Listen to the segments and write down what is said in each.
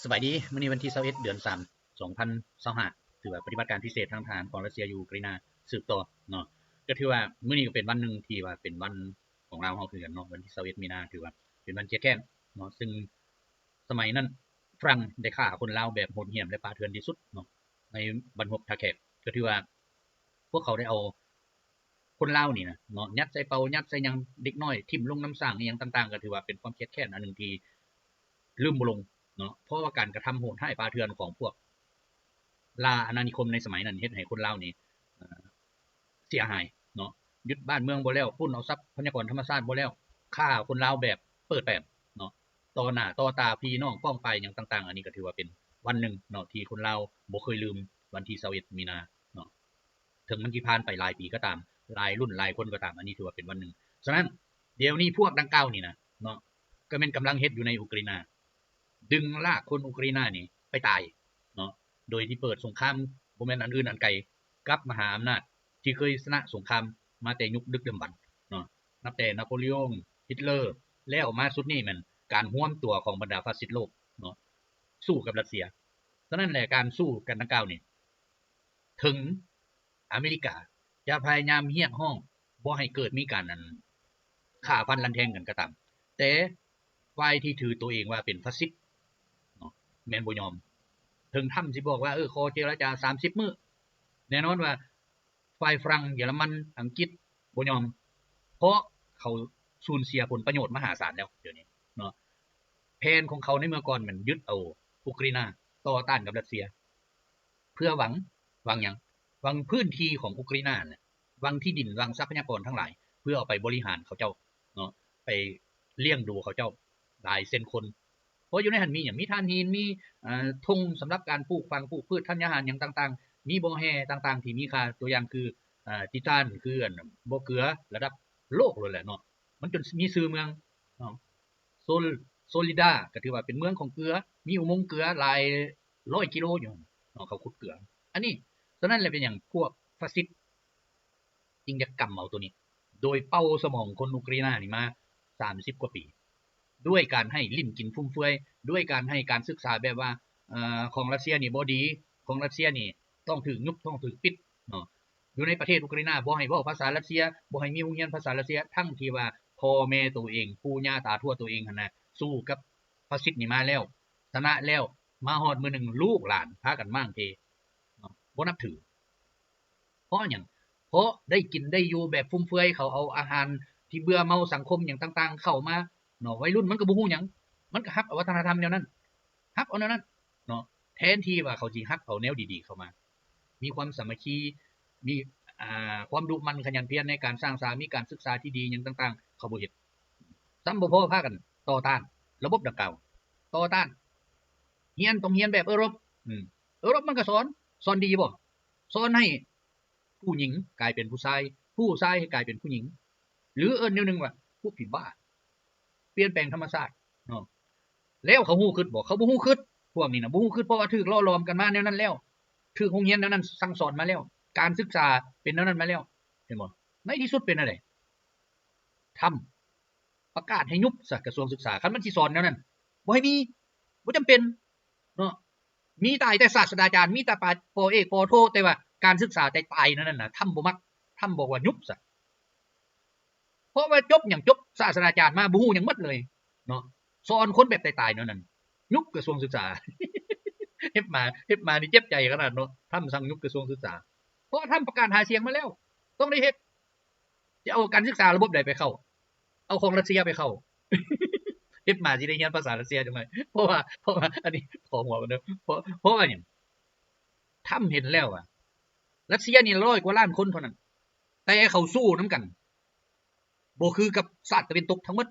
สบายดีมื้อนี้วันที่21เดือน3 2025ถือว่าปฏิบัติการพิเศษทางทหารของรัสเซียยูเครนสืบต่อเนาะก็ถือว่ามื้อนี้ก็เป็นวันหนึ่งที่ว่าเป็นวันของเราเฮาคือกันเนาะวันที่21มีนาถือว่าเป็นวันเครียดแค้นเนาะซึ่งสมัยนั้นฝรั่งได้ฆ่าคนลาวแบบโหดเหี้ยมและป่าเถื่อนที่สุดเนาะในบรรพบทาแขกก็ถือว่าพวกเขาได้เอาคนลาวนี่นะเนาะยัดใส่เปายัดใส่หยังเด็กน้อยทิ่มลงน้ำสร้างอีหยังต่างๆก็ถือว่าเป็นความเครียดแค้นอันหนึ่งที่ลืมบ่ลง เนาะเพราะว่าการกระทำโหดร้ายป่าเถื่อนของพวกลาอาณานิคมในสมัยนั้นเฮ็ดให้คนลาวนี่เสียหายเนาะยึดบ้านเมืองบ่แล้วปล้นเอาทรัพยากรธรรมชาติบ่แล้วฆ่าคนลาวแบบเปิดแปดเนาะต่อหน้าต่อตาพี่น้องป้องไปอย่างต่างๆอันนี้ก็ถือว่าเป็นวันหนึ่งเนาะที่คนลาวบ่เคยลืมวันที่21มีนาเนาะถึงมันสิผ่านไปหลายปีก็ตามหลายรุ่นหลายคนก็ตามอันนี้ถือว่าเป็นวันหนึ่งฉะนั้นเดี๋ยวนี้พวกดังกล่าวนี่นะเนาะก็เป็นกำลังเฮ็ดอยู่ในอุกฤษดึงลากคนอุกรินานี่ไปตายเนาะโดยที่เปิดสงครามบ่แม่นอันอื่นอันไกลกับมหาอำนาจที่เคยชนะสงครามมาแต่ยุคดึกดำบรรพ์เนาะนับแต่นโปเลียนฮิตเลอร์แล้วมาสุดนี้มันการร่วมตัวของบรรดาฟาสซิสต์โลกเนาะสู้กับรัสเซียฉะนั้นแหละการสู้กันดังกล่าวนี่ถึงอเมริกาจะพยายามเรียกร้องบ่ให้เกิดมีการนั้นฆ่าฟันรันแทงกันก็ตามแต่ฝ่ายที่ถือตัวเองว่าเป็นฟาสซิสต์แม่นบ่ยอมถึงทำสิบอกว่าขอเจรจา30มื้อแน่นอนว่าฝ่ายฝรั่งเยอรมันอังกฤษบ่ยอมเพราะเขาสูญเสียผลประโยชน์มหาศาลแล้วเดี๋ยวนี้เนาะแผนของเขาในเมื่อก่อนมันยึดเอาอุกรินาต่อต้านกับรัสเซียเพื่อหวังหยังหวังพื้นที่ของอุกรินาน่ะหวังที่ดินหวังทรัพยากรทั้งหลายเพื่อเอาไปบริหารเขาเจ้าเนาะไปเลี้ยงดูเขาเจ้าหลายเส้นคนเพราะอยู่ในหันมีอย่างมีถ่านหินมีธงสำหรับการปลูกฝังปลูกพืชธัญญาหารอย่างต่างๆมีบ่อแห่ต่างๆที่มีค่าตัวอย่างคือทิทานคือบ่อเกลือระดับโลกเลยแหละเนาะมันจนมีชื่อเมืองเนาะโซลโซลิดาก็ถือว่าเป็นเมืองของเกลือมีอุโมงค์เกลือหลาย100กิโลอยู่เนาะเขาขุดเกลืออันนี้ฉะนั้นเลยเป็นอย่างพวกฟาสซิสต์จึงจะกำเอาตัวนี้โดยเป้าสมองคนอุกรินานี่มา30กว่าปีด้วยการให้ลิ้นกินฟุ่มเฟือยด้วยการให้การศึกษาแบบว่าของรัสเซียนี่บ่ดีของรัสเซียนี่ต้องถูกยุบต้องถูกปิดเนาะอยู่ในประเทศอุกราอินาบ่ให้เว้าภาษารัสเซียบ่ให้มีโรงเรียนภาษารัสเซียทั้งที่ว่าพ่อแม่ตัวเองปู่ย่าตาทวดตัวเองหั่นน่ะสู้กับฟาสซิสต์นี่มาแล้วชนะแล้วมาฮอดมื้อนึงลูกหลานพากันม่างเทเนาะบ่นับถือเพราะหยังเพราะได้กินได้อยู่แบบฟุ่มเฟือยเขาเอาอาหารที่เบื่อเมาสังคมอย่างต่างๆเข้ามาเนาะวัยรุ่นมันก็บ่ฮู้หยังมันก็ฮักเอาวัฒนธรรมแนวนั้นฮักเอาแนวนั้นเนาะแทนที่ว่าเขาสิฮักเอาแนวดีๆเข้ามามีความสามัคคีมีความดุมันขยันเพียรในการสร้างสรรค์มีการศึกษาที่ดีอย่างต่างๆเขาบ่เฮ็ดซ้ำบ่พอพากันต่อต้านระบบดังกล่าวต่อต้านเรียนต้องเรียนแบบเอรบเอรบมันก็สอนดีบ่สอนให้ผู้หญิงกลายเป็นผู้ชายผู้ชายให้กลายเป็นผู้หญิงหรือแนวนึงว่าพวกผีบ้าเปลี่ยนแปลงธรรมชาติเนาะแล้วเขาฮู้คิดบ่เขาบ่ฮู้คิดพวกนี้น่ะบ่ฮู้คิดเพราะว่าถูกล่อหลอมกันมาแนวนั้นแล้วถูกโรงเรียนแนวนั้นสั่งสอนมาแล้วการศึกษาเป็นแนวนั้นมาแล้วเห็นบ่ในที่สุดเป็นอะไรทำประกาศให้ยุบซะกระทรวงศึกษาคันมันสิสอนแนวนั้นบ่ให้มีบ่จำเป็นเนาะมีตายแต่ศาสตราจารย์มีแต่ปอเอกปอโทแต่ว่าการศึกษาแต่ตายนั่นน่ะทำบ่มักทำบอกว่ายุบซะเพราะว่าจบหยังจบศาสตราจารย์มาบ่ฮู้หยังหมดเลยเนาะสอนคนแบบตายๆนั่นน่ะยุบกระทรวงศึกษา เฮ็ดมานี่เจ็บใจขนาดเนาะทำสั่งยุบกระทรวงศึกษาเพราะทำประกาศหาเสียงมาแล้วต้องได้เฮ็ดจะเอาการศึกษาระบบใดไปเข้าเอาของรัสเซียไปเข้าเฮ็ดมาสิได้เรียนภาษารัสเซียจังได๋เพราะว่าอันนี้ขอหัวมันเด้อเพราะว่าหยังทำเห็นแล้วอะรัสเซียนี่100กว่าล้านคนเท่านั้นแต่เขาสู้นำกันบ่คือกับชาติตะวันตกทั้งหมด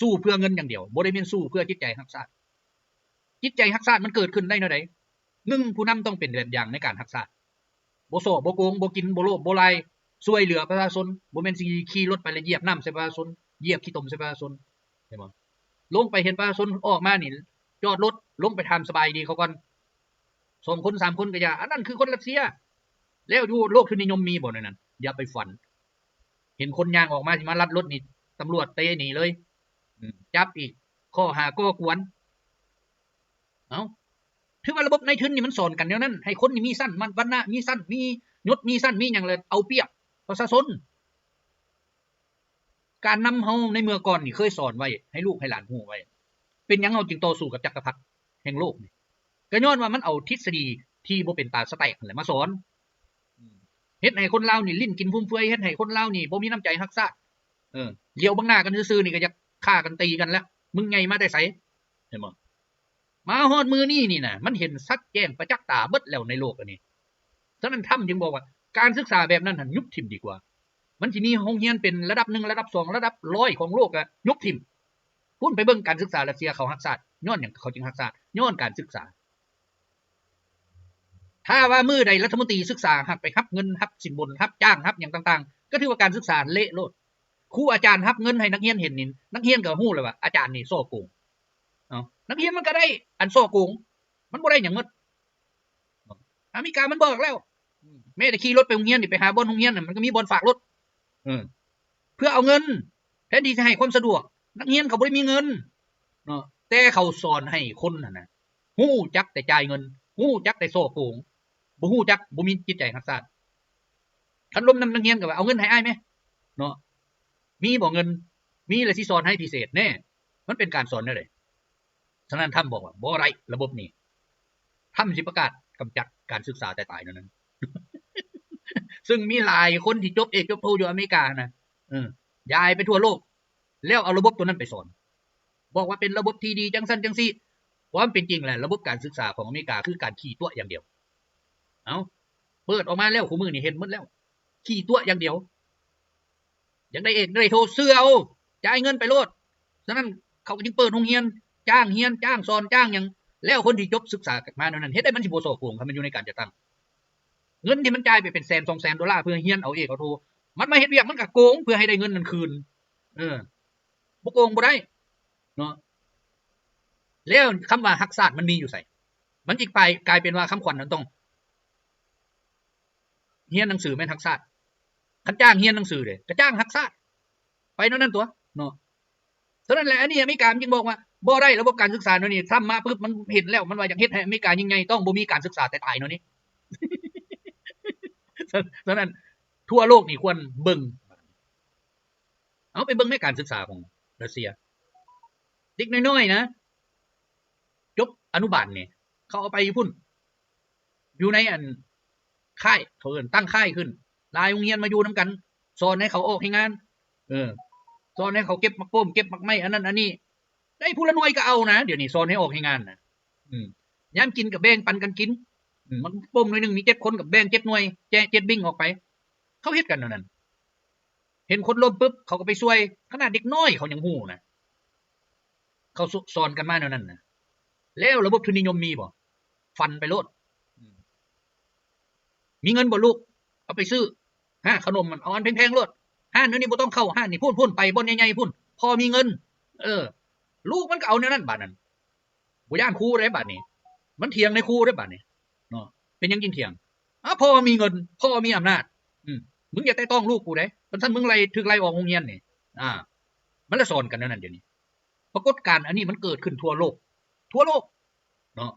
สู้เพื่อเงินอย่างเดียวบ่ได้แม่นสู้เพื่อจิตใจรักชาติจิตใจรักชาติมันเกิดขึ้นได้แนวใด1ผู้นำต้องเป็นแบบอย่างในการรักชาติบ่โซบ่โกงบ่กินบ่โลภบ่ไล่ช่วยเหลือประชาชนบ่แม่นสิขี่รถไปแล้วเหยียบน้ำใส่ประชาชนเหยียบขี้ตมใส่ประชาชนเห็นบ่ลงไปเห็นประชาชนออกมานี่จอดรถลงไปถามสบายดีเขาก่อน2คน3คนก็อย่าอันนั้นคือคนรัสเซียแล้วอยู่โลกทุนนิยมมีบ่ในนั้นอย่าไปฝันเห็นคนย่างออกมาสิมาลัดรถนี่ตำรวจเตะหนีเลยจับอีกข้อหาก่อกวน เอาถือว่าระบบในทุนนี่มันสอนกันเดียวนั้นให้คนนี่มีสั้นมันวันนะมีสั้นมียศมีสั้นมีอย่างเลยเอาเปรียบประชาชนการนำเฮาในเมื่อก่อนนี่เคยสอนไว้ให้ลูกให้หลานฮู้ไว้เป็นหยังเฮาจึงต่อสู้กับจักรพรรดิแห่งโลกนี่ก็ย้อนว่ามันเอาทฤษฎีที่บ่เป็นตาสแต็กนั่นแหละมาสอนเฮ็ดให้คนลาวนี่ลิ้นกินฟุ่มเฟือยเฮ็ดให้คนลาวนี่บ่มีน้ำใจรักษาเลี้ยวบังหน้ากันซื่อๆนี่ก็จะฆ่ากันตีกันแล้วมึงไงมาได้ไสเห็นบ่มาฮอดมือนี่น่ะมันเห็นชัดแจ้งประจักษ์ตาเบิดแล้วในโลกอันนี้ฉะนั้นถ้ำจึงบอกว่าการศึกษาแบบนั้นยุบทิ่มดีกว่ามันสิมีโรงเรียนเป็นระดับ1ระดับ2ระดับ100ของโลกอะยุบทิ่มพุ่นไปเบิ่งการศึกษารัสเซียเขารักษาย้อนหยังเขาจึงรักษาย้อนการศึกษาถ้าว่ามื้อใดรัฐมนตรีศึกษาหักไปรับเงินรับสินบนรับจ้างรับหยังต่างๆก็ถือว่าการศึกษาเละโลดครูอาจารย์รับเงินให้นักเรียนเห็นนี่นักเรียนก็ฮู้เลยว่าอาจารย์นี่โซ่โกงนักเรียนมันก็ได้อันโซ่โกงมันบ่ได้หยังหมดอเมริกามันบอกแล้วแม้แต่ขี่รถไปโรงเรียนนี่ไปหาบ่อนโรงเรียนน่ะมันก็มีบ่อนฝากรถเพื่อเอาเงินแทนที่จะให้ความสะดวกนักเรียนเขาบ่ได้มีเงินเนาะแต่เขาสอนให้คนน่ะนะฮู้จักแต่จ่ายเงินฮู้จักแต่โซ่โกงบ่ฮู้จักบ่มีจิตใจรักษาคันล้มนำนักเรียนก็ว่าเอาเงินให้อ้ายมั้ยเนาะมีบ่เงินมีแล้วสิสอนให้พิเศษแน่มันเป็นการสอนได้เลยฉะนั้นท่านบอกว่าบ่ไรระบบนี้ท่านสิประกาศกำจัดการศึกษาแต่ตายนั้นซึ่งมีหลายคนที่จบเอกจบโทอยู่อเมริกานะย้ายไปทั่วโลกแล้วเอาระบบตัวนั้นไปสอนบอกว่าเป็นระบบที่ดีจังซั่นจังซี่ความเป็นจริงแหละระบบการศึกษาของอเมริกาคือการขี่ตัวอย่างเดียวเอาเปิดออกมาแล้วคู่มือนี่เห็นหมดแล้วขี่ตัวอย่างเดียวอยากได้เอกได้โทเสื้อเอาจ่ายเงินไปโลดฉะนั้นเขาจึงเปิดโรงเรียนจ้างเรียนจ้างสอนจ้างหยังแล้วคนที่จบศึกษามานั้นเฮ็ดได้มันสิบ่โซโกงครับมันอยู่ในการจัดตั้งเงินที่มันจ่ายไปเป็นแสน200,000 ดอลลาร์เพื่อเรียนเอาเอกเอาโทมันมาเฮ็ดเวียกมันก็โกงเพื่อให้ได้เงินนั้นคืนบ่โกงบ่ได้เนาะแล้วคำว่ารักษามันมีอยู่ไสมันสิไปกลายเป็นว่าคำขวัญนั้นต้องเรียนหนังสือแม่นรักษาคันจ้างเรียนหนังสือเด้ก็จ้างรักษาไปนั้นตัวเนาะฉะนั้นแหละอันนี้อเมริกาจึงบอกว่าบ่ได้ระบบการศึกษาเนาะนี่ทำมาปึ๊บมันเห็นแล้วมันว่าอยากเฮ็ดให้อเมริกายิ่งใหญ่ต้องบ่มีการศึกษาแต่ตายเนาะนี่ ฉะนั้นทั่วโลกนี่ควรเบิ่งเอาไปเบิ่งในการศึกษาของรัสเซียเด็กน้อยๆนะจบอนุบาลนี่เขาเอาไปพุ่นอยู่ในอันค่ายเขาเอิ้นตั้งค่ายขึ้นหลายโรงเรียนมาอยู่นํกันสอนให้เขาออกให้งานสอนให้เขาเก็บมักโป้มเก็บมักไม้อันนั้นอันนี้ได้ผู้ละหน่วยก็เอานะเดี๋ยวนี้สอนให้ออกให้งานนะยามกินกับแบ่งปันกันกินมันโป้มหน่วยนึงมี7คนกับแบ่ง7หน่วยแจ7บิ่งออกไปเขาเฮ็ดกันนั่นเห็นคนล้มปึ๊บเขาก็ไปช่วยขนาดเด็กน้อยเขายังฮู้นะเขาสอนกันมาแนวนั้นน่ะแล้วระบบทุนนิยมมีบ่ฟันไปโลดมีเงินบ่ลูกเอาไปซื้อขนมมันเอาอันแพงๆโลดห้านนี้บ่ต้องเข้าห้านนี่พุ่นไปบ่อนใหญ่ๆพุ่นพอมีเงินลูกมันก็เอาแนวนั้นบาดนั้นบ่ย่านครูได้บาดนี้มันเถียงในครูได้บาดนี้เนาะเป็นหยังจริงเถียงพ่อมีเงินพ่อมีอำนาจมึงอย่าแตะต้องลูกกูเด้เพราะฉะนั้นมึงถูกไล่ออกโรงเรียนนี่มันละสอนกันนั่นเดี๋ยวนี้ปรากฏการณ์อันนี้มันเกิดขึ้นทั่วโลกเนาะ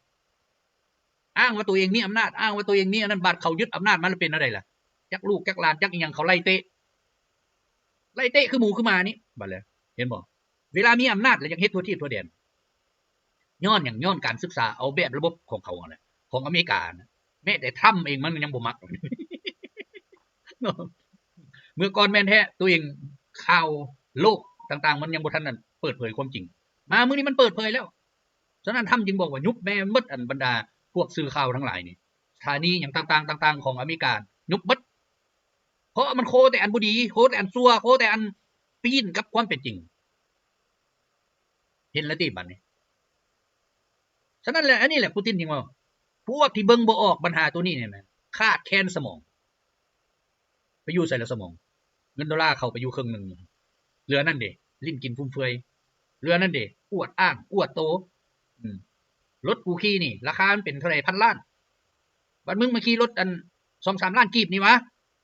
อ้างว่าตัวเองมีอำนาจอ้างว่าตัวเองมีอันนั้นบาดเขายึดอำนาจมันเป็นอะไรล่ะจักลูกจักหลานจักอีหยังเขาไล่เตะคือหมูคือหมานี่บัดแล้วเห็นบ่เวลามีอำนาจแล้วยังเฮ็ดทั่วที่ทั่วแดนย้อนการศึกษาเอาแบบระบบของเขาน่ะของอเมริกานะแม้แต่ทรัมป์เองมันยังบ่มัก เมื่อก่อนแม่นแท้ตัวเองข่าวโลกต่างๆมันยังบ่ทันนั้นเปิดเผยความจริงมามื้อนี้มันเปิดเผยแล้วฉะนั้นทำจึงบอกว่ายุบแม่หมดอันบรรดาพวกสื่อข่าวทั้งหลายนี่สถานีหยังต่างๆของอเมริกายุบหมดเพราะมันโคแต่อันบ่ดีโคแต่อันซัวโคแต่อันปีนกับความเป็นจริงเห็นแล้วติบัดนี้ฉะนั้นแหละอันนี้แหละปูตินจริงว่าพวกที่เบิ่งบ่ออกปัญหาตัวนี้เนี่ยนะคาดแค้นสมองไปอยู่ใส่แล้วสมองเงินดอลลาร์เข้าไปอยู่ครึ่งนึงเหลือนั่นเด้ลิ้นกินฟุ่มเฟือยเหลือนั่นเด้อวดอ้างอวดโตรถกูขี่นี่ราคามันเป็นเท่าไหร่พันล้านบัดมึงมาขี่รถอัน 2-3 ล้านกีบนี่วะ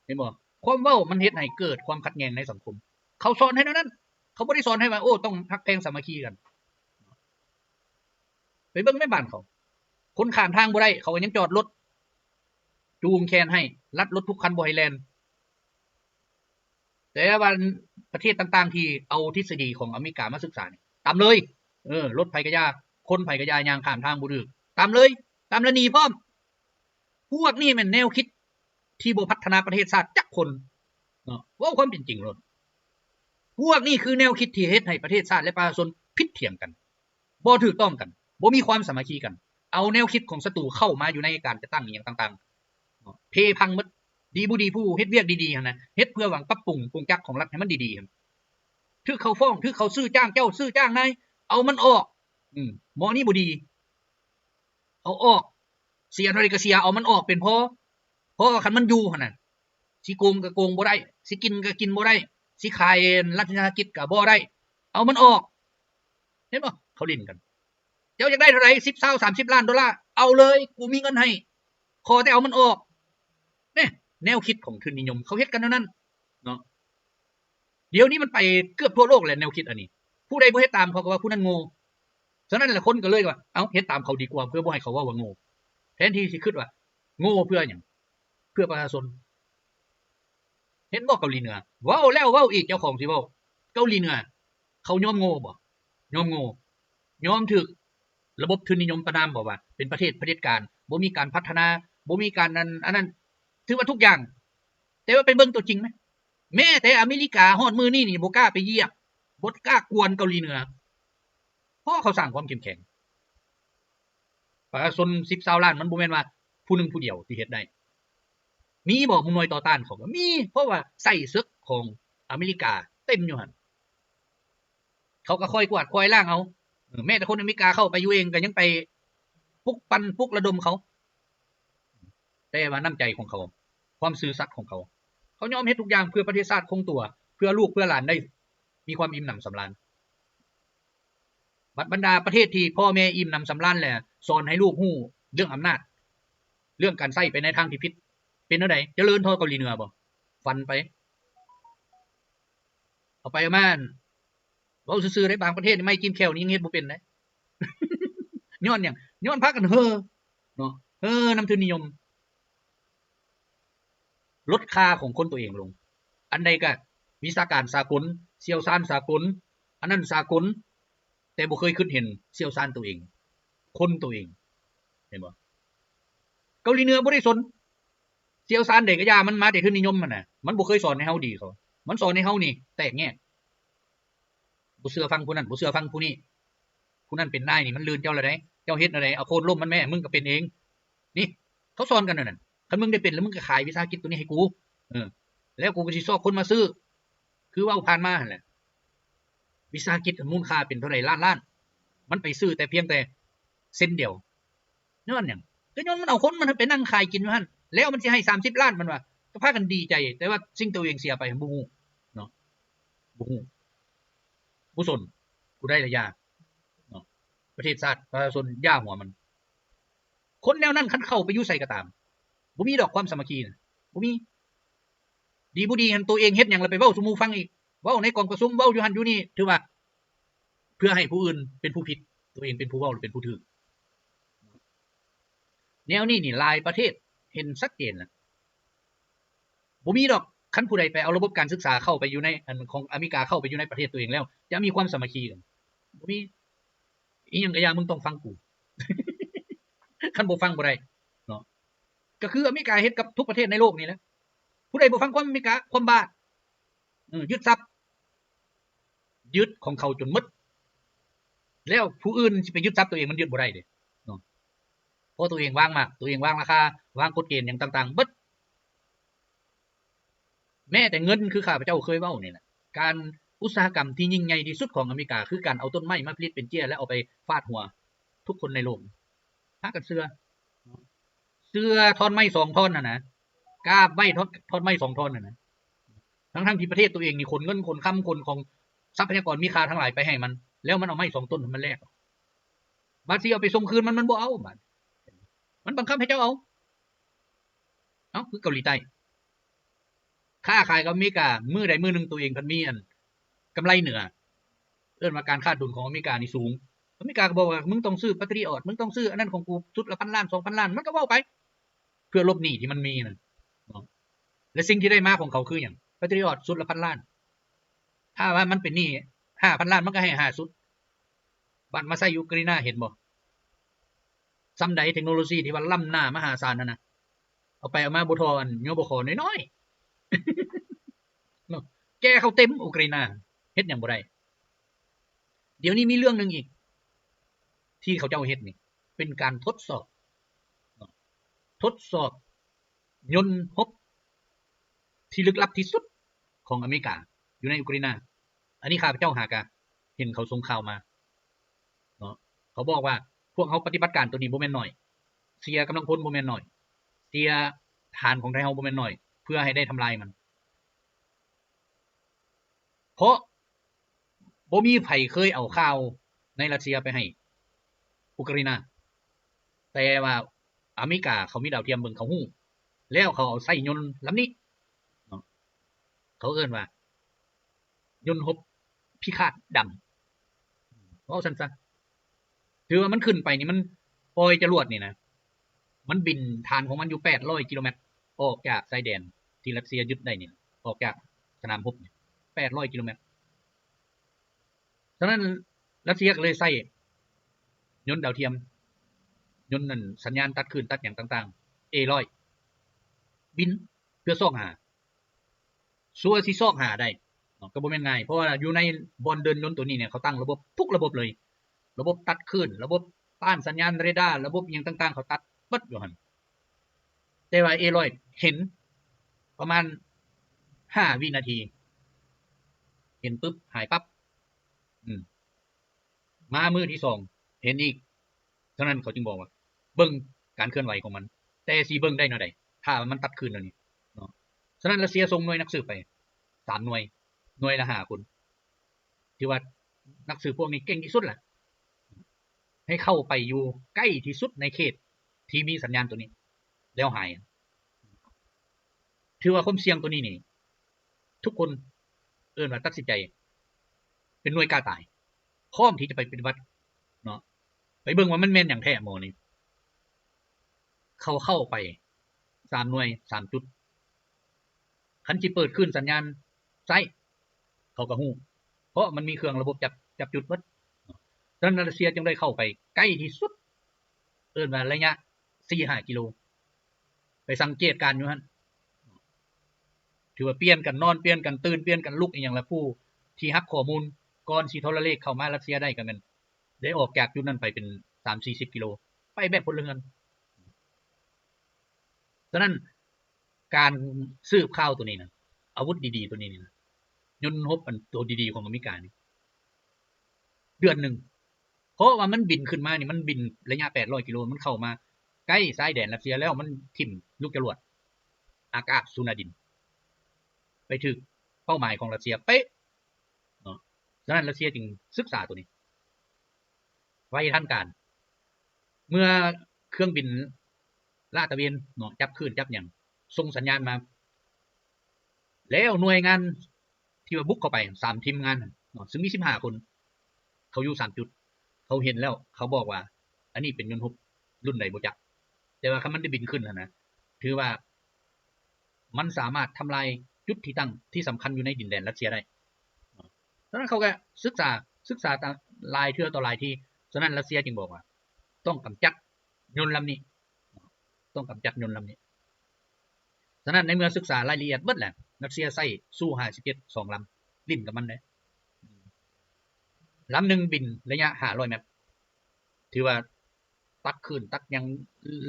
เห็นบ่ความเว้ามันเฮ็ดให้เกิดความขัดแย้งในสังคมเขาสอนให้นั้นเขาบ่ได้สอนให้ว่าโอ้ต้องฮักแพงสามัคคีกันไปเบิ่งในบ้านเขา คนข้ามทางบ่ได้เขาก็ยังจอดรถจูงแขนให้ลัดรถทุกคันบ่ให้แล่นแต่ว่าประเทศต่างๆที่เอาทฤษฎีของอเมริกามาศึกษาเนี่ยตามเลยรถไผกะยาคนไผกะยายางข้ามทางบ่ดื้อตามเลยตามละหนีพร้อมพวกนี้แม่นแนวคิดที่บ่พัฒนาประเทศชาติจักคนเนาะเว้าความเป็นจริงโลดพวกนี้คือแนวคิดที่เฮ็ดให้ประเทศชาติและประชาชนผิดเถียงกันบ่ถูกต้องกันบ่มีความสามัคคีกันเอาแนวคิดของศัตรูเข้ามาอยู่ในการจัดตั้งอีหยังต่างๆเพพังหมดดีบ่ดีผู้เฮ็ดเวียกดีๆหั่นน่ะเฮ็ดเพื่อหวังปรับปรุงกงจักรของรัฐให้มันดีๆถือเขาฟ้องถือเขาซื้อจ้างเจ้าซื้อจ้างนายเอามันออกหมอนี่บ่ดีเอาออกเสียเท่าใดก็เสียเอามันออกเป็นพอคันมันอยู่หั่นน่ะสิโกงก็โกงบ่ได้สิกินก็กินบ่ได้สิขายรัฐวิสาหกิจก็บ่ได้เอามันออกเห็นบ่เขาเล่นกันเจ้าอยากได้เท่าไหร่10 20 30 ล้านดอลลาร์เอาเลยกูมีเงินให้ขอแต่เอามันออกเนี่ยแนวคิดของทุนนิยมเขาเฮ็ดกันเท่านั้นเนาะเดี๋ยวนี้มันไปเกือบทั่วโลกแหละแนวคิดอันนี้ผู้ใดบ่เฮ็ดตามเขาก็ว่าผู้นั้นโง่ฉะนั้นหลายคนก็เลยว่าเอ้าเฮ็ดตามเขาดีกว่าเพื่อบ่ให้เขาว่าโง่แทนที่สิคิดว่าโง่เพื่อหยังเพื่อประชาชนเห็นบ่เกาหลีเหนือเว้าแล้วเว้าอีกเจ้าของสิเว้าเกาหลีเหนือเขายอมโง่บ่ยอมโง่ยอมถูกระบบทุนนิยมประนามบ่ว่าเป็นประเทศเผด็จการบ่มีการพัฒนาบ่มีการนั้นถือว่าทุกอย่างแต่ว่าไปเบิ่งตัวจริงมั้ยแม้แต่อเมริกาฮอดมื้อนี้นี่บ่กล้าไปเหยียบบ่กล้ากวนเกาหลีเหนือเพราะเขาสร้างความเข้มแข็งประชาชน10-20ล้านมันบ่แม่นว่าผู้หนึงผู้เดียวที่เฮ็ดได้มีบ่หมู่หน่วยต่อต้านเขาก็มีเพราะว่าใส่ศึกของอเมริกาเต็มอยู่หั่นเขาก็ค่อยกวาดค่อยล้างเอาแม้แต่คนอเมริกาเข้าไปอยู่เองก็ยังไปปลุกปั่นปลุกระดมเขาแต่ว่าน้ำใจของเขาความซื่อสัตย์ของเขาเขายอมเฮ็ดทุกอย่างเพื่อประเทศชาติคงตัวเพื่อลูกเพื่อหลานได้มีความอิ่มหนำสำราญบรรดาประเทศที่พ่อแม่อิ่มหนำสำราญแหละสอนให้ลูกฮู้เรื่องอำนาจเรื่องการใช้ไปในทางที่ผิดเป็นจังได๋เจริญเท่าเกาหลีเหนือบ่ฟันไปเอาไปมาเว้าซื่อๆได้บางประเทศไม่กินแควนี่ยังเฮ็ดบ่เป็นเด้ ย้อนหยังย้อนพากันเฮ้อเนาะน้ำทุนนิยมลดค่าของคนตัวเองลงอันใดก็วิชาการสากลเชี่ยวชาญสากลอันนั้นสากลแต่บ่เคยคิดเห็นเชี่ยวชาญตัวเองคนตัวเองเห็นบ่เกาหลีเหนือบ่ได้สนเชี่ยวชาญได้ก็ย่ามันมาแต่ทุนนิยมมันน่ะมันบ่เคยสอนให้เฮาดีเขามันสอนให้เฮานี่แตกแยกบ่เชื่อฟังผู้นั้นบ่เชื่อฟังผู้นี้ผู้นั้นเป็นนายนี่มันลื่นเจ้าละไดเจ้าเฮ็ดอะไรเอาโคตรล่มมันแม่มึงก็เป็นเองนี่เขาสอนกันนั่นคันมึงได้เป็นแล้วมึงก็ขายวิสาหกิจตัวนี้ให้กูแล้วกูก็สิซอกคนมาซื้อคือเว้าผ่านมาหั่นแหละวิสาหกิจมูลค่าเป็นเท่าใดล้านมันไปซื้อแต่เพียงแต่เส้นเดียวย้อนหยังก็ย้อนมันเอาคนมันไปนั่งขายกินอยู่หั่นแล้วมันสิให้30ล้านมันว่าก็พากันดีใจแต่ว่าสิ่งตัวเองเสียไปบ่ฮู้เนาะบ่ฮู้บ่สนกูได้ละยาเนาะประเทศชาติประชาชนย่าหัวมันคนแนวนั้นคันเข้าไปอยู่ไสก็ตามบ่มีดอกความสามัคคีน่ะบ่มีดีบ่ดีหั่นตัวเองเฮ็ดหยังแล้วไปเว้าสู่หมู่ฟังอีกเว้าในกองประชุมเว้าอยู่หั่นอยู่นี่ถือว่าเพื่อให้ผู้อื่นเป็นผู้ผิดตัวเองเป็นผู้เว้าหรือเป็นผู้ถูกแนวนี้นี่หลายประเทศเห็นชัดเจนน่ะบ่มีดอกคันผู้ใดไปเอาระบบการศึกษาเข้าไปอยู่ในอันของอเมริกาเข้าไปอยู่ในประเทศตัวเองแล้วจะมีความสามัคคีกันบ่มีอีหยังก็อย่ามึงต้องฟังกู คันบ่ฟังบ่ได้เนาะก็คืออเมริกาเฮ็ดกับทุกประเทศในโลกนี่แหละผู้ใดบ่ฟังความอเมริกาความบ้ายึดทรัพย์ยึดของเขาจนหมดแล้วผู้อื่นสิไปยึดทรัพย์ตัวเองมันยึดบ่ได้เด้เนาะเพราะตัวเองวางมากตัวเองวางราคาวางกฎเกณฑ์หยังต่างๆเบิดแม้แต่เงินคือข้าพเจ้าเคยเว้านี่แหละการอุตสาหกรรมที่ยิ่งใหญ่ที่สุดของอเมริกาคือการเอาต้นไม้มาผลิตเป็นเจี้ยแล้วเอาไปฟาดหัวทุกคนในโลกพากันเชื่อท่อนไม้2ท่อนน่ะนะกล้าไม้ท่อนไม้2ท่อนน่ะนะทั้งที่ประเทศตัวเองนี่ขนเงินขนค้ำขนของทรัพยากรมีค่าทั้งหลายไปให้มันแล้วมันเอาไม้2ต้นมันแลกบาดสิเอาไปส่งคืนมันบ่เอาบาดมันบังคับให้เจ้าเอาคือเกาหลีใต้ค้าขายกับอเมริกามื้อใดมื้อนึงตัวเองเพิ่นมีอันกำไรเหนือเอิ้นว่าการคาดดุลของอเมริกานี่สูง อเมริกาก็บอกว่ามึงต้องซื้อ Patriot มึงต้องซื้ออันนั้นของกูชุดละ1,000 ล้าน 2,000 ล้านมันก็เว้าไปเพื่อลบหนี้ที่มันมีนั่นและสิ่งที่ได้มาของเขาคือหยัง Patriot ชุดละ1,000 ล้านถ้าว่ามันเป็นหนี้ 5,000 ล้านมันก็ให้5ชุดบัดมาใส่ยูเครนเห็นบ่ซ้ำใดเทคโนโลยีที่ว่าล้ำหน้ามหาศาลนั่นน่ะเอาไปเอามาบ่ทออันยบขน้อยๆเนาะแกเขาเต็มอุกรนเฮ็ดหยังบ่ได้เดี๋ยวนี้มีเรื่องนึงอีกที่เขาเจ้าเฮ็ดนี่เป็นการทดสอบยนต์รบที่ลึกลับที่สุดของอเมริกาอยู่ในอุกรนอันนี้ข้าพเจ้าหากะเห็นเขาส่งข่าวมาเนาะเขาบอกว่าพวกเขาปฏิบัติการตัวนี้บ่แม่นน้อยเสียกำลังพลบ่แม่นน้อยเสียฐานของไทยเฮาบ่แม่นน้อยเพื่อให้ได้ทำลายมันเพราะบ่มีไผเคยเอาข่าวในรัสเซียไปให้อุกรนแต่ว่าอเมริกาเขามีดาวเทียมเบิ่งเขาฮู้แล้วเขาเอาใส่ยนต์ลำนี้เขาเอิ้นว่ายนต์รบพิฆาตดำเอาสั้นๆถือว่ามันขึ้นไปนี่มันปล่อยจรวดนี่นะมันบินฐานของมันอยู่800กิโลเมตรออกจากชายแดนที่รัสเซียยึดได้นี่ออกจากสนามรบ800กิโลเมตรฉะนั้นรัสเซียก็เลยใส่ยนต์ดาวเทียมยนต์นั่นสัญญาณตัดคลื่นตัดหยังต่างๆ A100 บินเพื่อซอกหาซัวสิซอกหาได้ก็บ่แม่นง่ายเพราะว่าอยู่ในบอนเดินยนต์ตัวนี้เนี่ยเขาตั้งระบบทุกระบบเลยระบบตัดคลื่นระบบต้านสัญญาณเรดาร์ระบบหยังต่างๆเขาตัดเบิดอยู่หั่นแต่ว่า A100 เห็นประมาณ5วินาทีเห็นปึ๊บหายปั๊บมามือที่2เห็นอีกฉะนั้นเขาจึงบอกว่าเบิ่งการเคลื่อนไหวของมันแต่สิเบิ่งได้แนวใดถ้ามันตัดคลื่นแล้วนี่เนาะฉะนั้นรัสเซียส่งหน่วยนักสืบไป3หน่วยละ5คนที่ว่านักสืบพวกนี้เก่งที่สุดแหละให้เข้าไปอยู่ใกล้ที่สุดในเขตที่มีสัญญาณตัวนี้แล้วหายถือว่าความเสี่ยงตัวนี้นี่ทุกคนเอิ้นว่าตัดสินใจเป็นหน่วยกล้าตายพร้อมที่จะไปปฏิบัติเนาะไปเบิ่งว่ามันแม่นอย่างแท้หมอนี่เข้าไป3หน่วย3จุดคันสิเปิดขึ้นสัญญาณไซเขาก็ฮู้เพราะมันมีเครื่องระบบจับจุดเบิดฉะนั้นรัสเซียจึงได้เข้าไปใกล้ที่สุดเอิ้นว่าระยะ 4-5 กิโลไปสังเกตการอยู่หั่นถือว่าเปลี่ยนกันนอนเปลี่ยนกันตื่นเปลี่ยนกันลุกอีหยังละผู้ที่รับข้อมูลก่อนสิโทรเลขเข้ามารัสเซียได้ก็แม่นได้ออกจากจุดนั้นไปเป็น 3-40 กิโลไปแบบพลเรือนฉะนั้นการสืบข่าวตัวนี้นะอาวุธดีๆตัวนี้นี่นะยนต์รบอันตัวดีๆของอเมริกานี่เดือนนึงเพราะว่ามันบินขึ้นมานี่มันบินระยะ800กิโลมันเข้ามาใกล้ชายแดนรัสเซียแล้วมันทิ่มลูกจรวดอากาศซูนาดินไปถึงเป้าหมายของรัสเซียเป๊ะเนาะฉะนั้นรัสเซียจึงศึกษาตัวนี้ไว้ทันการเมื่อเครื่องบินลาดตระเวนเนาะจับคลื่นจับหยังส่งสัญญาณมาแล้วหน่วยงานที่ว่าบุกเข้าไป3ทีมงานเนาะซึ่งมี15คนเขาอยู่3จุดเขาเห็นแล้วเขาบอกว่าอันนี้เป็นยนต์รบรุ่นใดบ่จักแต่ว่าคันมันได้บินขึ้นนะถือว่ามันสามารถทำลายจุดที่ตั้งที่สำคัญอยู่ในดินแดนรัสเซียได้ฉะนั้นเขาก็ศึกษาตามลายเทื่อต่อลายที่ฉะนั้นรัสเซียจึงบอกว่าต้องกำจัดยนต์ลำนี้ต้องกำจัดยนต์ลำนี้ฉะนั้นในเมื่อศึกษารายละเอียดเบิดแหละรัสเซียใส่สู้57 2ลำลิ้นกับมันได้ลำหนึ่งบินระยะ500เมตรถือว่าตัดขึ้นตัดยัง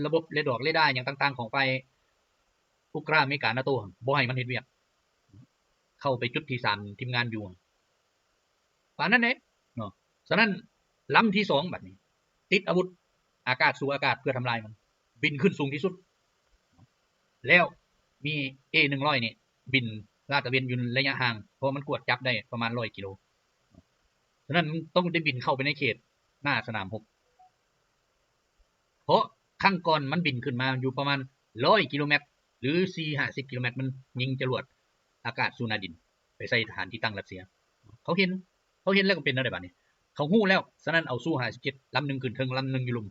ระบบเรดาร์อย่างต่างๆของไฟอุกราอเมริกานาโต้บ่ให้มันเฮ็ดเวียกเข้าไปจุดที่3ทีมงานอยู่ป่านนั้นเด้เนาะฉะนั้นลำที่2บัดนี้ติดอาวุธอากาศสู่อากาศเพื่อทำลายมันบินขึ้นสูงที่สุดแล้วมี A100 นี่บินลาดตระเวนอยู่ระยะห่างเพราะมันกวดจับได้ประมาณ100กิโลฉะนั้นต้องได้บินเข้าไปในเขตหน้าสนามรบเพราะข้างก่อนมันบินขึ้นมาอยู่ประมาณ100กิโลเมตรหรือ 4-50 กิโลเมตรมันยิงจรวดอากาศซูนาดินไปใส่ฐานที่ตั้งรัสเซียเขาเห็นแล้วก็เป็นอะไรบัดนี้ เขาฮู้แล้วฉะนั้นเอาสู้57ลำหนึ่งขึ้นเทิงลำหนึ่งอยู่ลุ่ม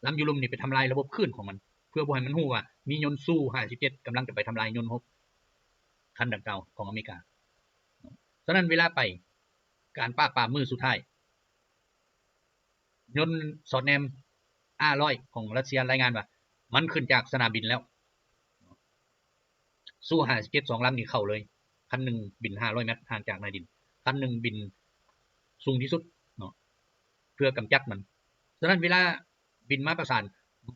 ลำอยู่ลุ่มนี่ไปทำลายระบบคลื่นของมันเพื่อบ่ให้มันฮู้ว่ามียนต์สู้57กำลังจะไปทำลายยนต์รบคันดังกล่าวของอเมริกาฉะนั้นเวลาไปการปราบปรามมือสุดท้ายยนต์สอดแนมA100ของรัสเซียรายงานว่ามันขึ้นจากสนามบินแล้วสู้57 2ลำนี่เข้าเลยคันหนึ่งบิน500 เมตรห่างจากนายดินคันหนึ่งบินสูงที่สุดเนาะเพื่อกำจัดมันฉะนั้นเวลาบินมาประสาน